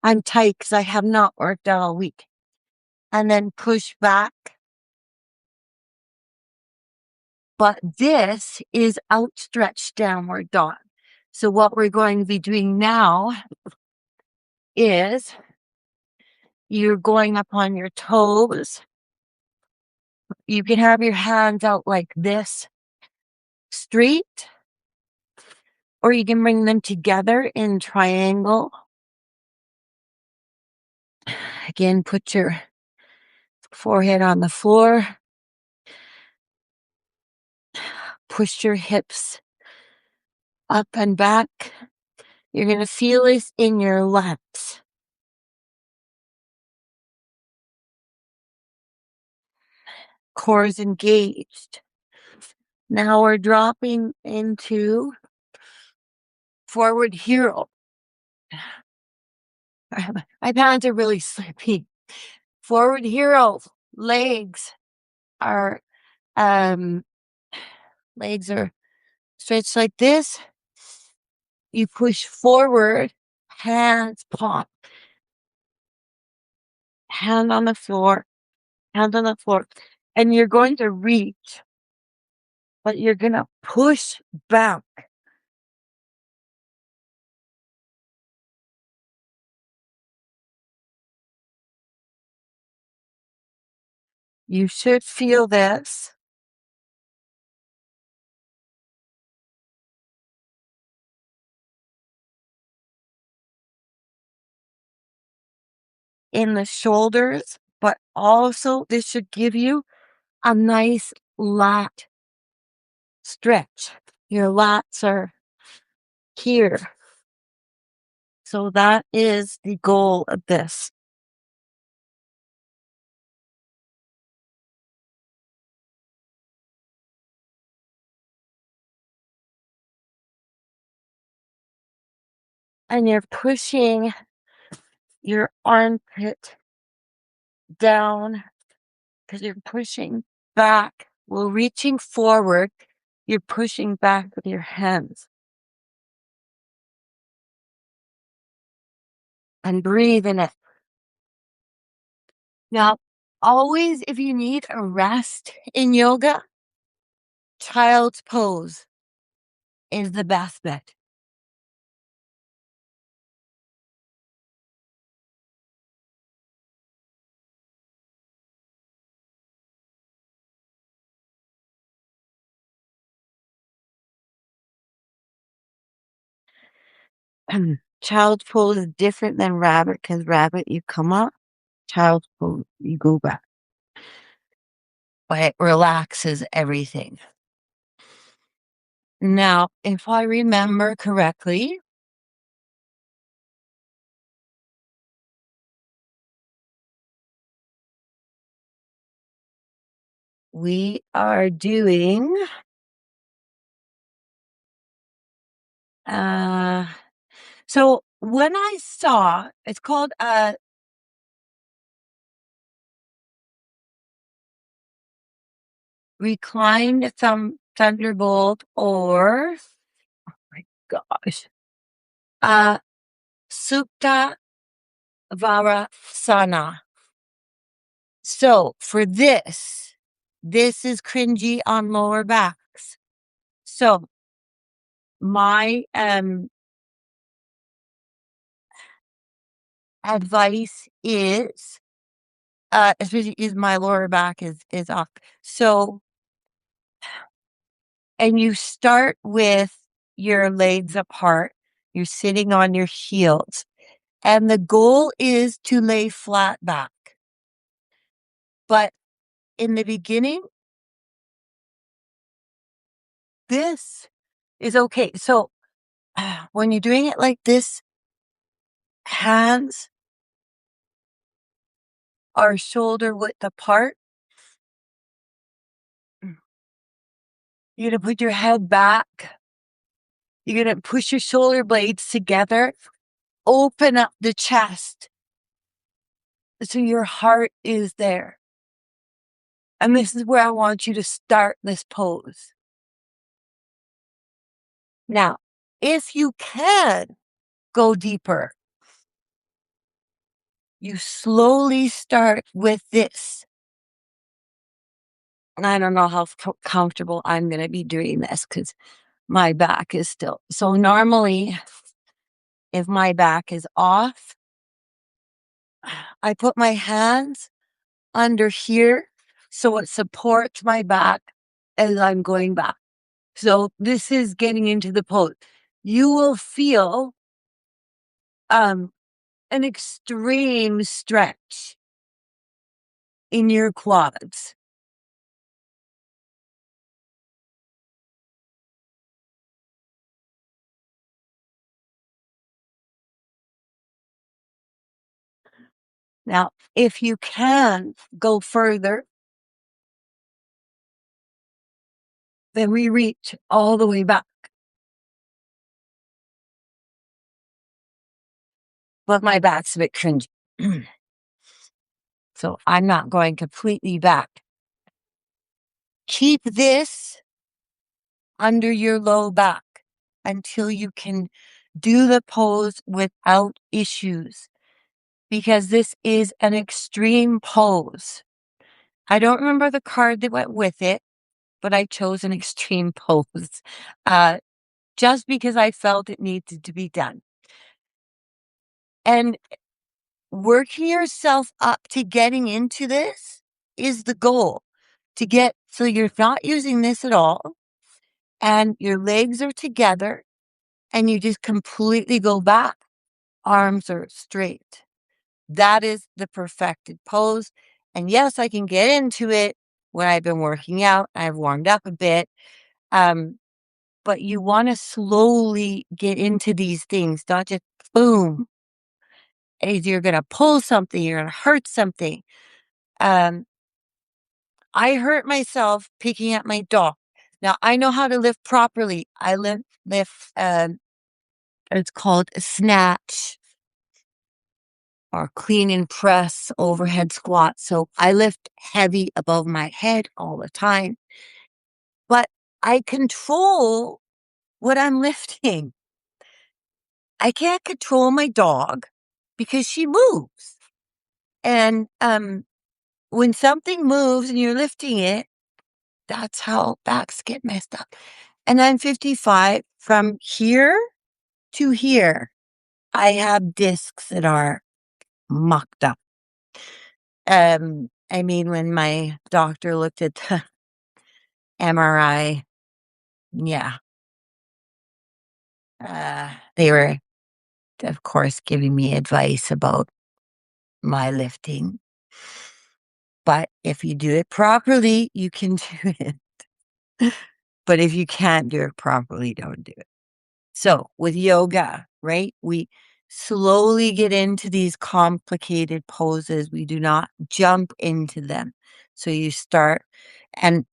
A: I'm tight because I have not worked out all week. And then push back. But this is outstretched downward dog. So what we're going to be doing now is you're going up on your toes. You can have your hands out like this, straight, or you can bring them together in triangle. Again, put your forehead on the floor. Push your hips up and back. You're going to feel this in your lats. Core is engaged. Now we're dropping into forward hero. My hands are really sleepy. Forward hero. Legs are stretched like this. You push forward, hands pop. hand on the floor, hand on the floor, and you're going to reach, but you're gonna push back. You should feel this in the shoulders, but also this should give you a nice lat stretch. Your lats are here. So that is the goal of this. And you're pushing your armpit down because you're pushing back. Well, reaching forward, you're pushing back with your hands. And breathe in it. Now, always, if you need a rest in yoga, child's pose is the best bet. Child's pose is different than rabbit because rabbit, you come up, child's pose, you go back. But it relaxes everything. Now, if I remember correctly, we are doing uh so when I saw it's called reclined thunderbolt or oh my gosh. Sukta Varasana. So for this is cringy on lower backs. So my advice is especially is my lower back is off. So and you start with your legs apart. You're sitting on your heels. And the goal is to lay flat back. But in the beginning, this is okay. So when you're doing it like this, hands are shoulder width apart. You're going to put your head back. You're going to push your shoulder blades together. Open up the chest so your heart is there. And this is where I want you to start this pose. Now, if you can go deeper, you slowly start with this. And I don't know how comfortable I'm going to be doing this because my back is still. So normally, if my back is off, I put my hands under here so it supports my back as I'm going back. So this is getting into the pose. You will feel an extreme stretch in your quads. Now, if you can go further, then we reach all the way back. But my back's a bit cringy. So I'm not going completely back. Keep this under your low back until you can do the pose without issues. because this is an extreme pose. I don't remember the card that went with it, but I chose an extreme pose, uh, just because I felt it needed to be done. And working yourself up to getting into this is the goal. To get so you're not using this at all, and your legs are together, and you just completely go back. Arms are straight. That is the perfected pose. And yes, I can get into it when I've been working out. I've warmed up a bit. Um, but you want to slowly get into these things, not just boom. As you're going to pull something, you're going to hurt something. Um, I hurt myself picking up my dog. Now I know how to lift properly. I lift. It's called a snatch or clean and press overhead squat. So I lift heavy above my head all the time, but I control what I'm lifting. I can't control my dog because she moves. And when something moves and you're lifting it, that's how backs get messed up. And I'm 55. From here to here, I have discs that are mucked up. I mean, when my doctor looked at the MRI, yeah, they were, of course, giving me advice about my lifting. But if you do it properly, you can do it. But if you can't do it properly, don't do it. So with yoga, right, we slowly get into these complicated poses. We do not jump into them. So you start, and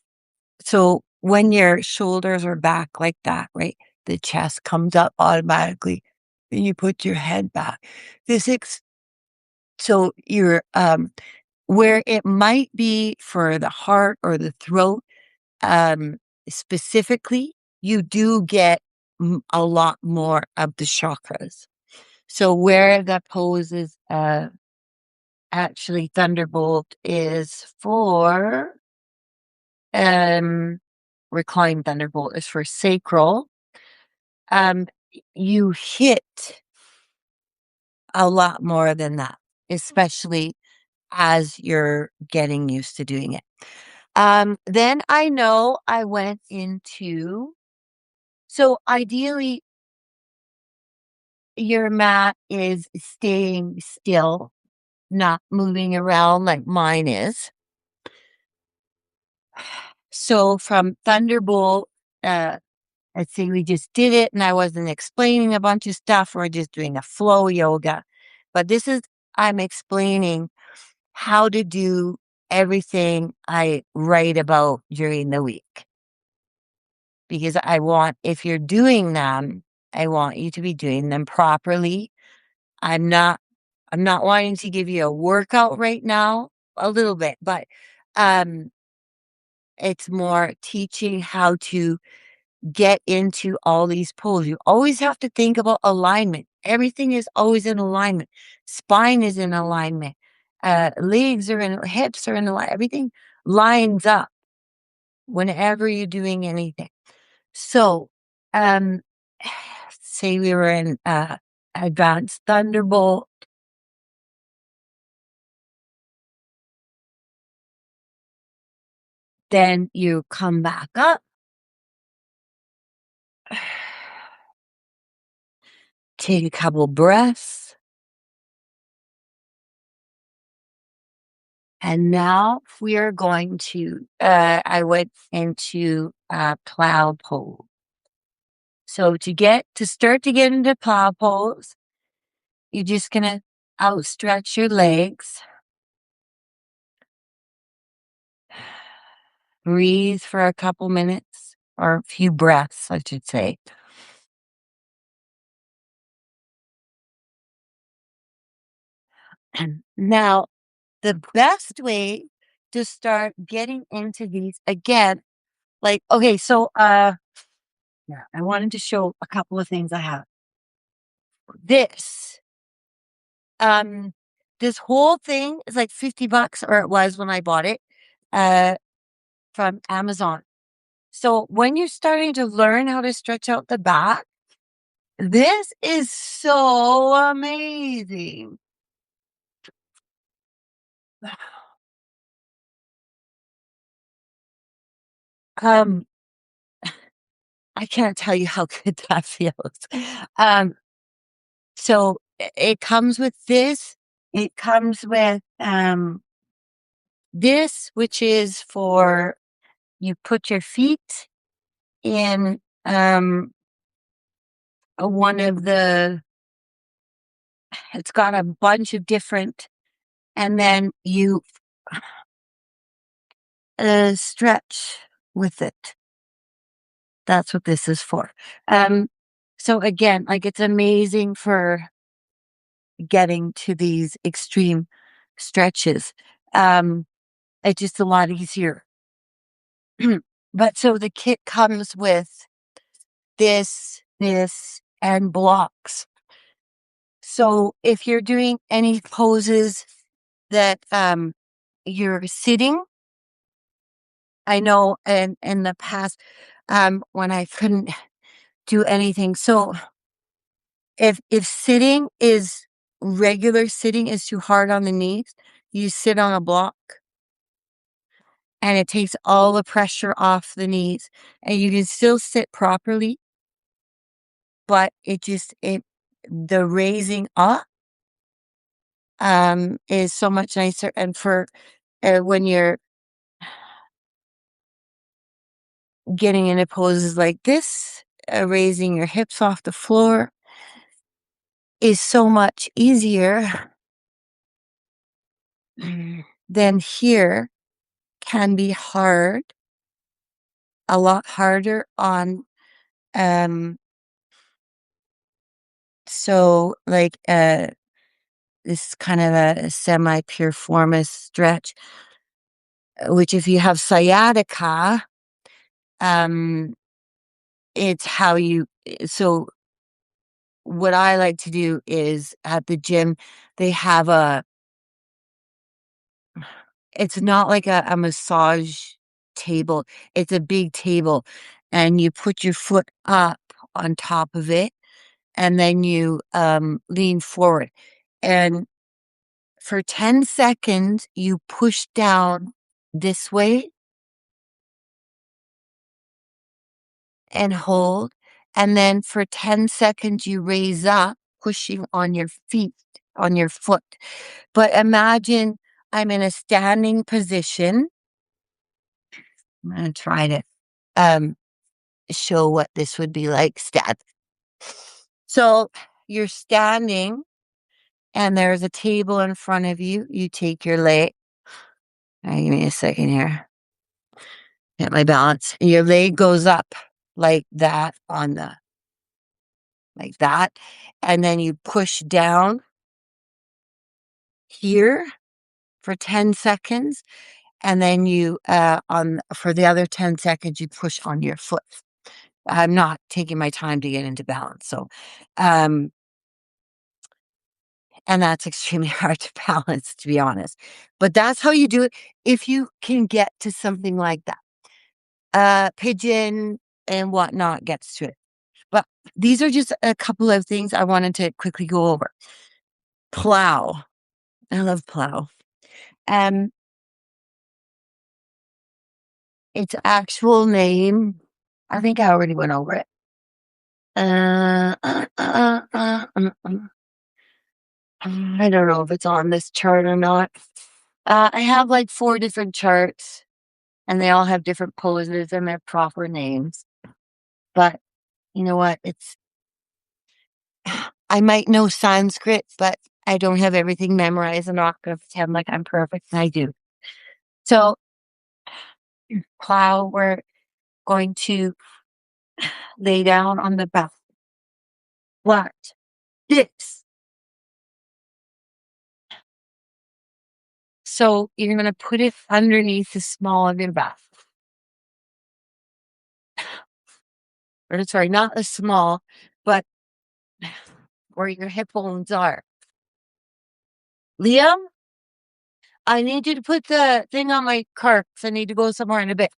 A: so when your shoulders are back like that, right, the chest comes up automatically. And you put your head back. So you're where it might be for the heart or the throat, um, specifically, you do get a lot more of the chakras. So where the pose is actually thunderbolt is for reclined thunderbolt is for sacral. Um, you hit a lot more than that, especially as you're getting used to doing it. Then I know I went into, so ideally your mat is staying still, not moving around like mine is. So from Thunderbolt, let's say we just did it and I wasn't explaining a bunch of stuff. We're just doing a flow yoga. But this is, I'm explaining how to do everything I write about during the week. Because I want, if you're doing them, I want you to be doing them properly. I'm not wanting to give you a workout right now, a little bit, but um it's more teaching how to get into all these poses. You always have to think about alignment. Everything is always in alignment. Spine is in alignment. Legs are in, hips are in alignment. Everything lines up whenever you're doing anything. So, um, say we were in advanced thunderbolt. Then you come back up. Take a couple breaths. And now we are going to, I went into plow pose. So to start to get into plow pose, you're just going to outstretch your legs. Breathe for a couple minutes or a few breaths, I should say. And now, the best way to start getting into these again, like, okay, so yeah, I wanted to show a couple of things I have. This, this whole thing is like $50, or it was when I bought it, uh, from Amazon. So when you're starting to learn how to stretch out the back, this is so amazing. Um, I can't tell you how good that feels. Um, so it comes with this. It comes with this, which is for you put your feet in one of the. It's got a bunch of different, and then you stretch with it. That's what this is for. So again, like it's amazing for getting to these extreme stretches. Um, it's just a lot easier. But so the kit comes with this, and blocks. So if you're doing any poses that you're sitting, I know in the past when I couldn't do anything. So if sitting is regular sitting is too hard on the knees, you sit on a block and it takes all the pressure off the knees and you can still sit properly, but it the raising up is so much nicer. And for when you're getting into poses like this, raising your hips off the floor is so much easier than here. Can be hard, a lot harder on so like this is kind of a semi piriformis stretch, which if you have sciatica, um it's how you so what I like to do is at the gym they have a it's not like a massage table, it's a big table and you put your foot up on top of it and then you lean forward and for 10 seconds you push down this way and hold, and then for 10 seconds you raise up pushing on your feet, on your foot. But imagine I'm in a standing position. I'm going to try to um show what this would be like stand. So you're standing and there's a table in front of you. You take your leg. Give me a second here. Get my balance. Your leg goes up like that on the like that. And then you push down here for 10 seconds. And then you on for the other 10 seconds you push on your foot. I'm not taking my time to get into balance. So um and that's extremely hard to balance, to be honest. But that's how you do it if you can get to something like that. Pigeon and whatnot gets to it. But these are just a couple of things I wanted to quickly go over. Plow. I love plow. Um, its actual name, I think I already went over it. Uh, uh, uh, uh, uh, uh, I don't know if it's on this chart or not. I have like 4 different charts and they all have different poses and their proper names. But you know what? I might know Sanskrit, but I don't have everything memorized. I'm not going to pretend like I'm perfect. I do. So, plow, we're going to lay down on the back. What? This. So, you're going to put it underneath the small of your back. Or, sorry, not the small, but where your hip bones are. Liam, I need you to put the thing on my car 'cause I need to go somewhere in a bit,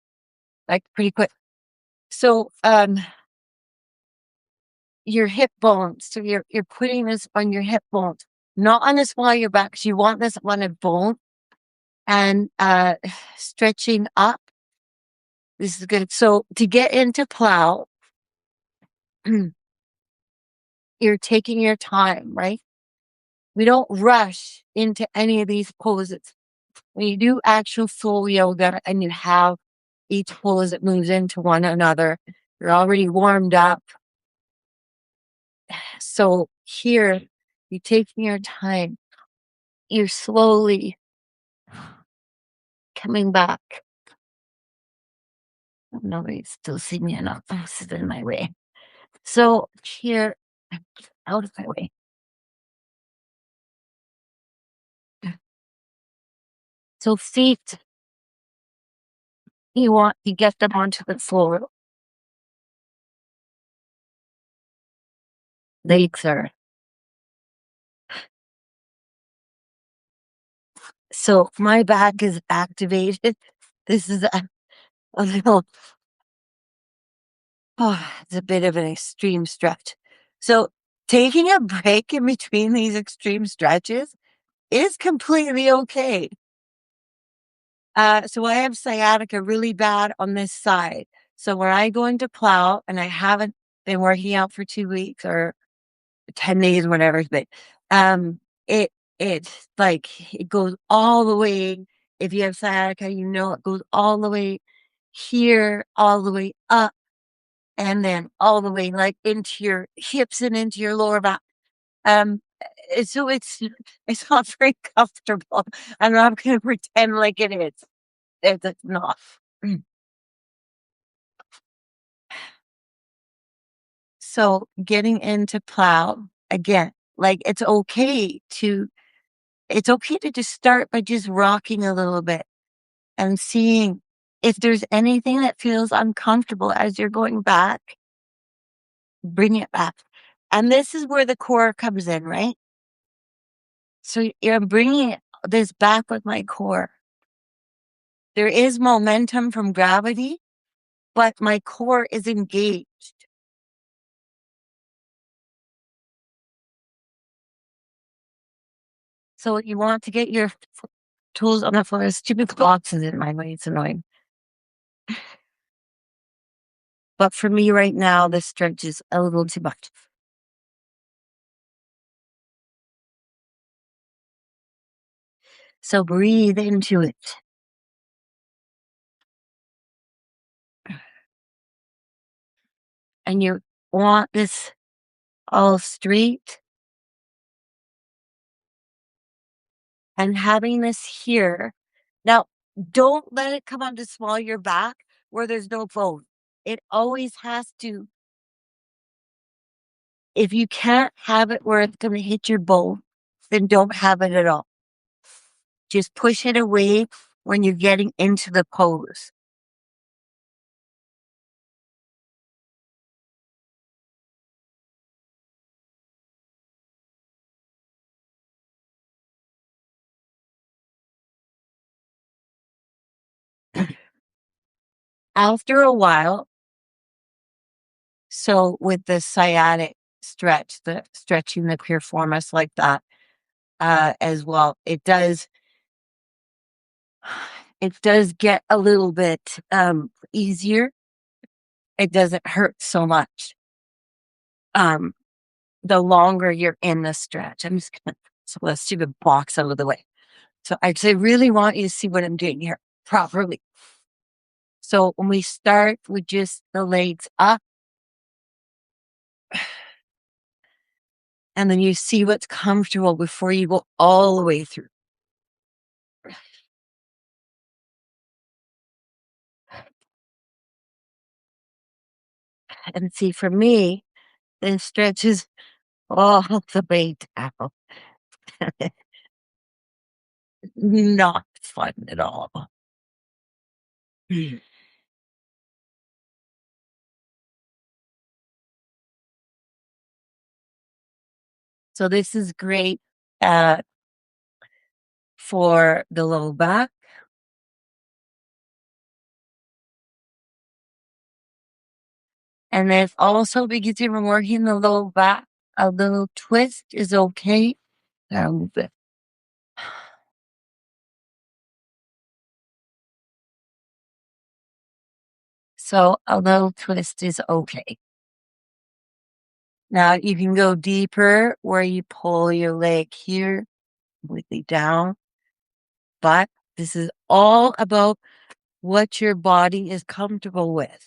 A: like pretty quick. So, your hip bones. So you're putting this on your hip bones, not on the small of your back. 'Cause you want this on a bone and stretching up. This is good. So to get into plow, you're taking your time, right? We don't rush into any of these poses. When you do actual full yoga and you have each pose that moves into one another, you're already warmed up. So here, you're taking your time. You're slowly coming back. Nobody's still seeing me enough. This is in my way. So here, out of my way. So feet, you want to get them onto the floor. Legs are. So my back is activated. This is a little, it's a bit of an extreme stretch. So taking a break in between these extreme stretches is completely okay. So I have sciatica really bad on this side. So when I go into plow and I haven't been working out for 2 weeks or 10 days, whatever, but it it's like it goes all the way. If you have sciatica, you know it goes all the way here, all the way up, and then all the way like into your hips and into your lower back. Um, so it's not very comfortable. I'm not going to pretend like it is. It's not. Mm. So getting into plow again, like it's okay to just start by just rocking a little bit and seeing if there's anything that feels uncomfortable as you're going back, bring it back. And this is where the core comes in, right? So you're bringing this back with my core. There is momentum from gravity, but my core is engaged. So you want to get your tools on the floor. Stupid blocks is in my way. It's annoying. But for me right now, this stretch is a little too much. So breathe into it. And you want this all straight and having this here. Now, don't let it come on to small your back where there's no bone. It always has to, if you can't have it where it's going to hit your bone, then don't have it at all. Just push it away when you're getting into the pose. After a while, so with the sciatic stretch, the stretching the piriformis like that, as well, it does get a little bit easier. It doesn't hurt so much. Um, the longer you're in the stretch. I'm just gonna so let's do the box out of the way. So I just really want you to see what I'm doing here properly. So when we start with just the legs up, and then you see what's comfortable before you go all the way through. And see, for me, the stretch is all the way down. Not fun at all. So this is great. Uh, for the low back. And then also because you've been working the low back, a little twist is okay. A little bit. So a little twist is okay. Now you can go deeper where you pull your leg here completely down, but this is all about what your body is comfortable with.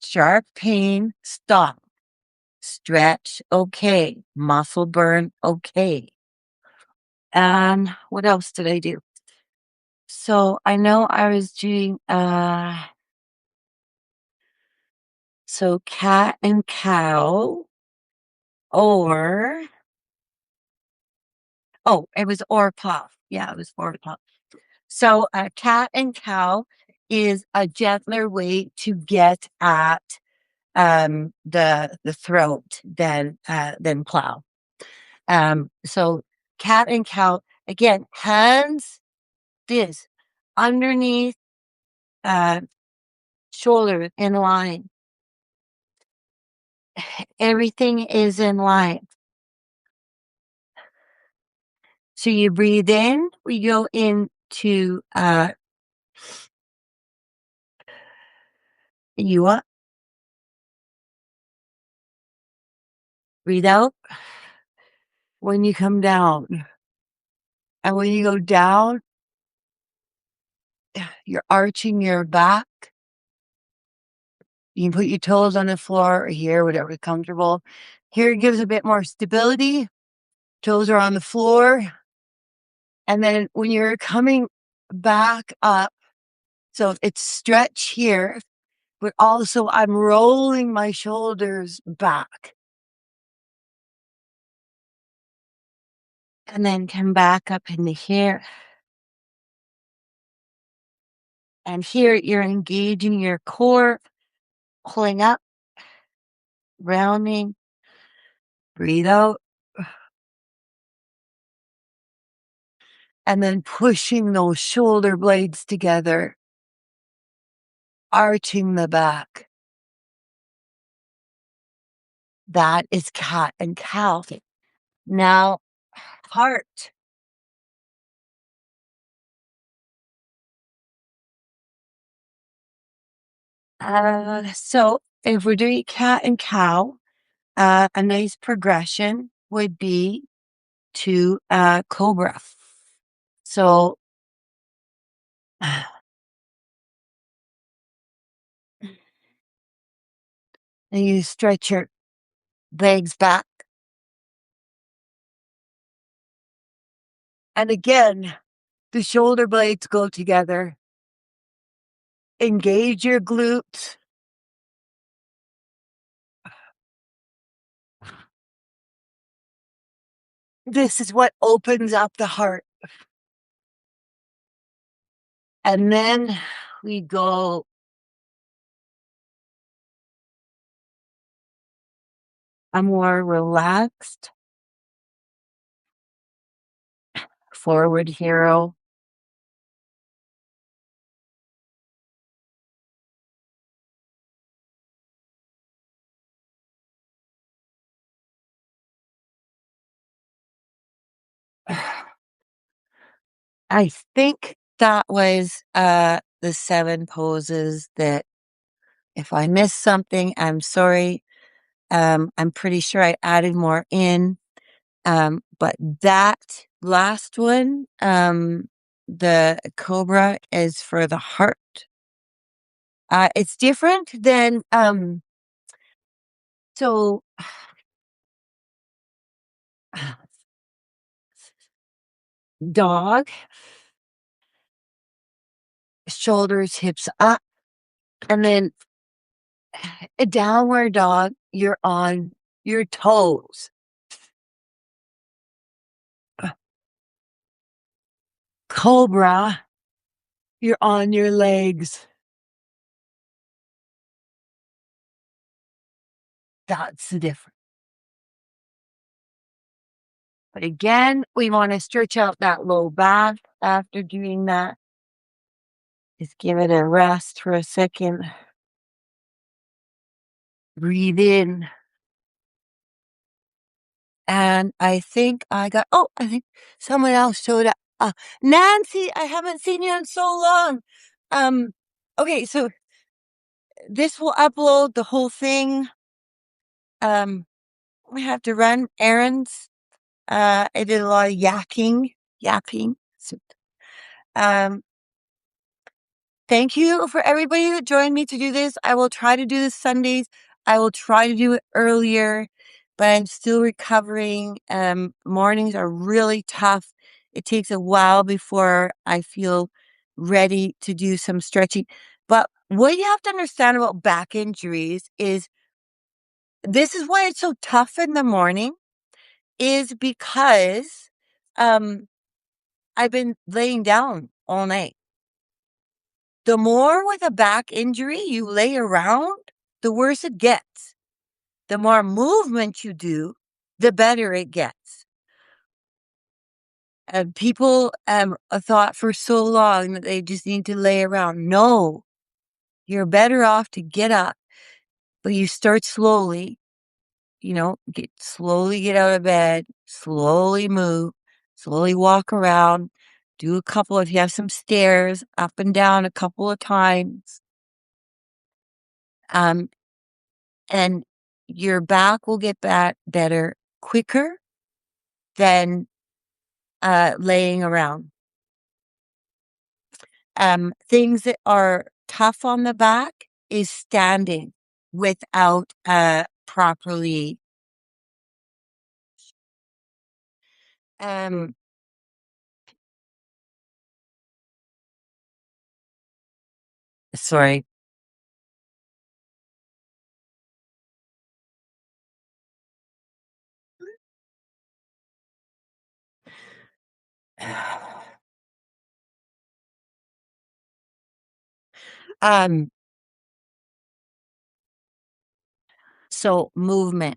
A: Sharp pain, stop. Stretch, okay. Muscle burn, okay. And what else did I do? So I know I was doing so cat and cow or oh, it was or paw. Yeah, it was or paw. So cat and cow is a gentler way to get at the throat than plow. So cat and cow again, hands this underneath uh shoulder in line. Everything is in line. So you breathe in, we go into you up, breathe out when you come down. And when you go down, you're arching your back. You can put your toes on the floor or here, whatever's comfortable. Here it gives a bit more stability. Toes are on the floor. And then when you're coming back up, so it's stretch here, but also I'm rolling my shoulders back. And then come back up into here. And here you're engaging your core, pulling up, rounding, breathe out, and then pushing those shoulder blades together, arching the back. That is cat and cow. Now, heart. So if we're doing cat and cow, a nice progression would be to cobra. So and you stretch your legs back. And again, the shoulder blades go together. Engage your glutes. This is what opens up the heart. And then we go a more relaxed forward hero. I think that was the 7 poses that if I missed something, I'm sorry. I'm pretty sure I added more in. But that last one, the cobra is for the heart. It's different than so dog, shoulders, hips up, and then a downward dog, you're on your toes. Cobra, you're on your legs. That's the difference. But again, we want to stretch out that low back after doing that. Just give it a rest for a second. Breathe in. And I think I think someone else showed up. Nancy, I haven't seen you in so long. Um, okay, so this will upload the whole thing. We have to run errands. I did a lot of yapping. So, um, thank you for everybody that joined me to do this. I will try to do this Sundays. I will try to do it earlier, but I'm still recovering. Mornings are really tough. It takes a while before I feel ready to do some stretching. But what you have to understand about back injuries is this is why it's so tough in the morning, is because um, I've been laying down all night. The more with a back injury you lay around, the worse it gets. The more movement you do, the better it gets. And people thought for so long that they just need to lay around. No, you're better off to get up, but you start slowly, slowly get out of bed, slowly move, slowly walk around, do a couple, if you have some stairs, up and down a couple of times. Um, and your back will get back better quicker than laying around. Things that are tough on the back is standing without properly. Um, sorry. Um, so movement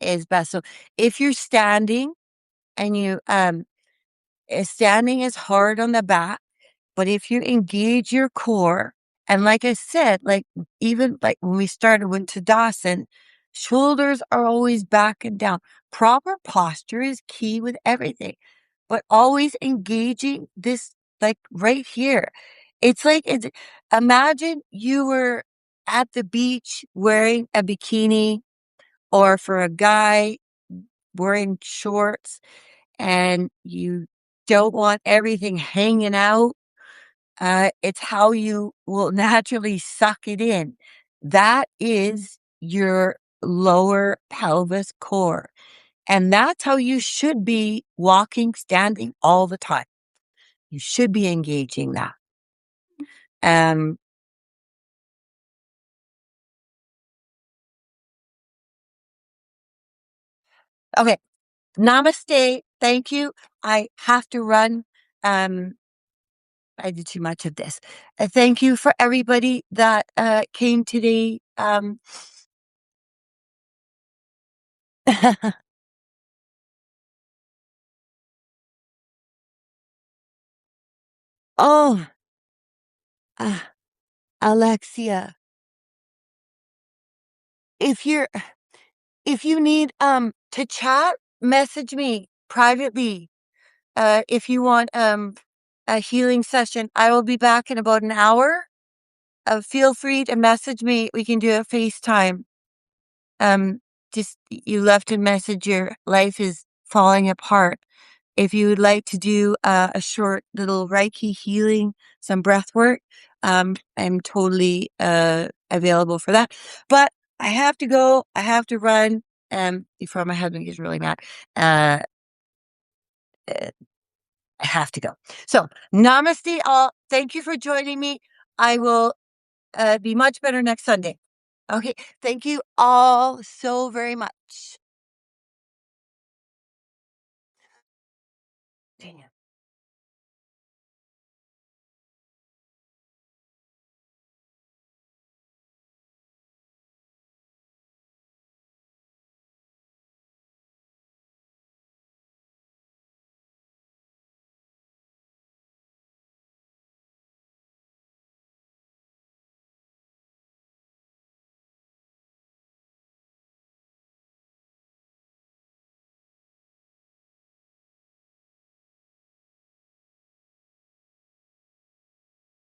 A: is best. So if you're standing and standing is hard on the back, but if you engage your core, and like I said, like even like when we started with Tadasana, shoulders are always back and down. Proper posture is key with everything, but always engaging this, like right here. Imagine you were at the beach wearing a bikini, or for a guy wearing shorts, and you don't want everything hanging out. It's how you will naturally suck it in. That is your lower pelvis core. And that's how you should be walking, standing all the time. You should be engaging that. Um, okay. Namaste. Thank you. I have to run. Um, I did too much of this. Thank you for everybody that came today. Oh, uh, Alexia, if you're if you need to chat, message me privately. If you want a healing session, I will be back in about an hour. Feel free to message me. We can do a FaceTime. Um, just you left a message. Your life is falling apart. If you would like to do a short little Reiki healing, some breath work, I'm totally available for that. But I have to go. I have to run before my husband gets really mad. Uh, uh, I have to go. So, namaste, all. Thank you for joining me. I will be much better next Sunday. Okay. Thank you all so very much.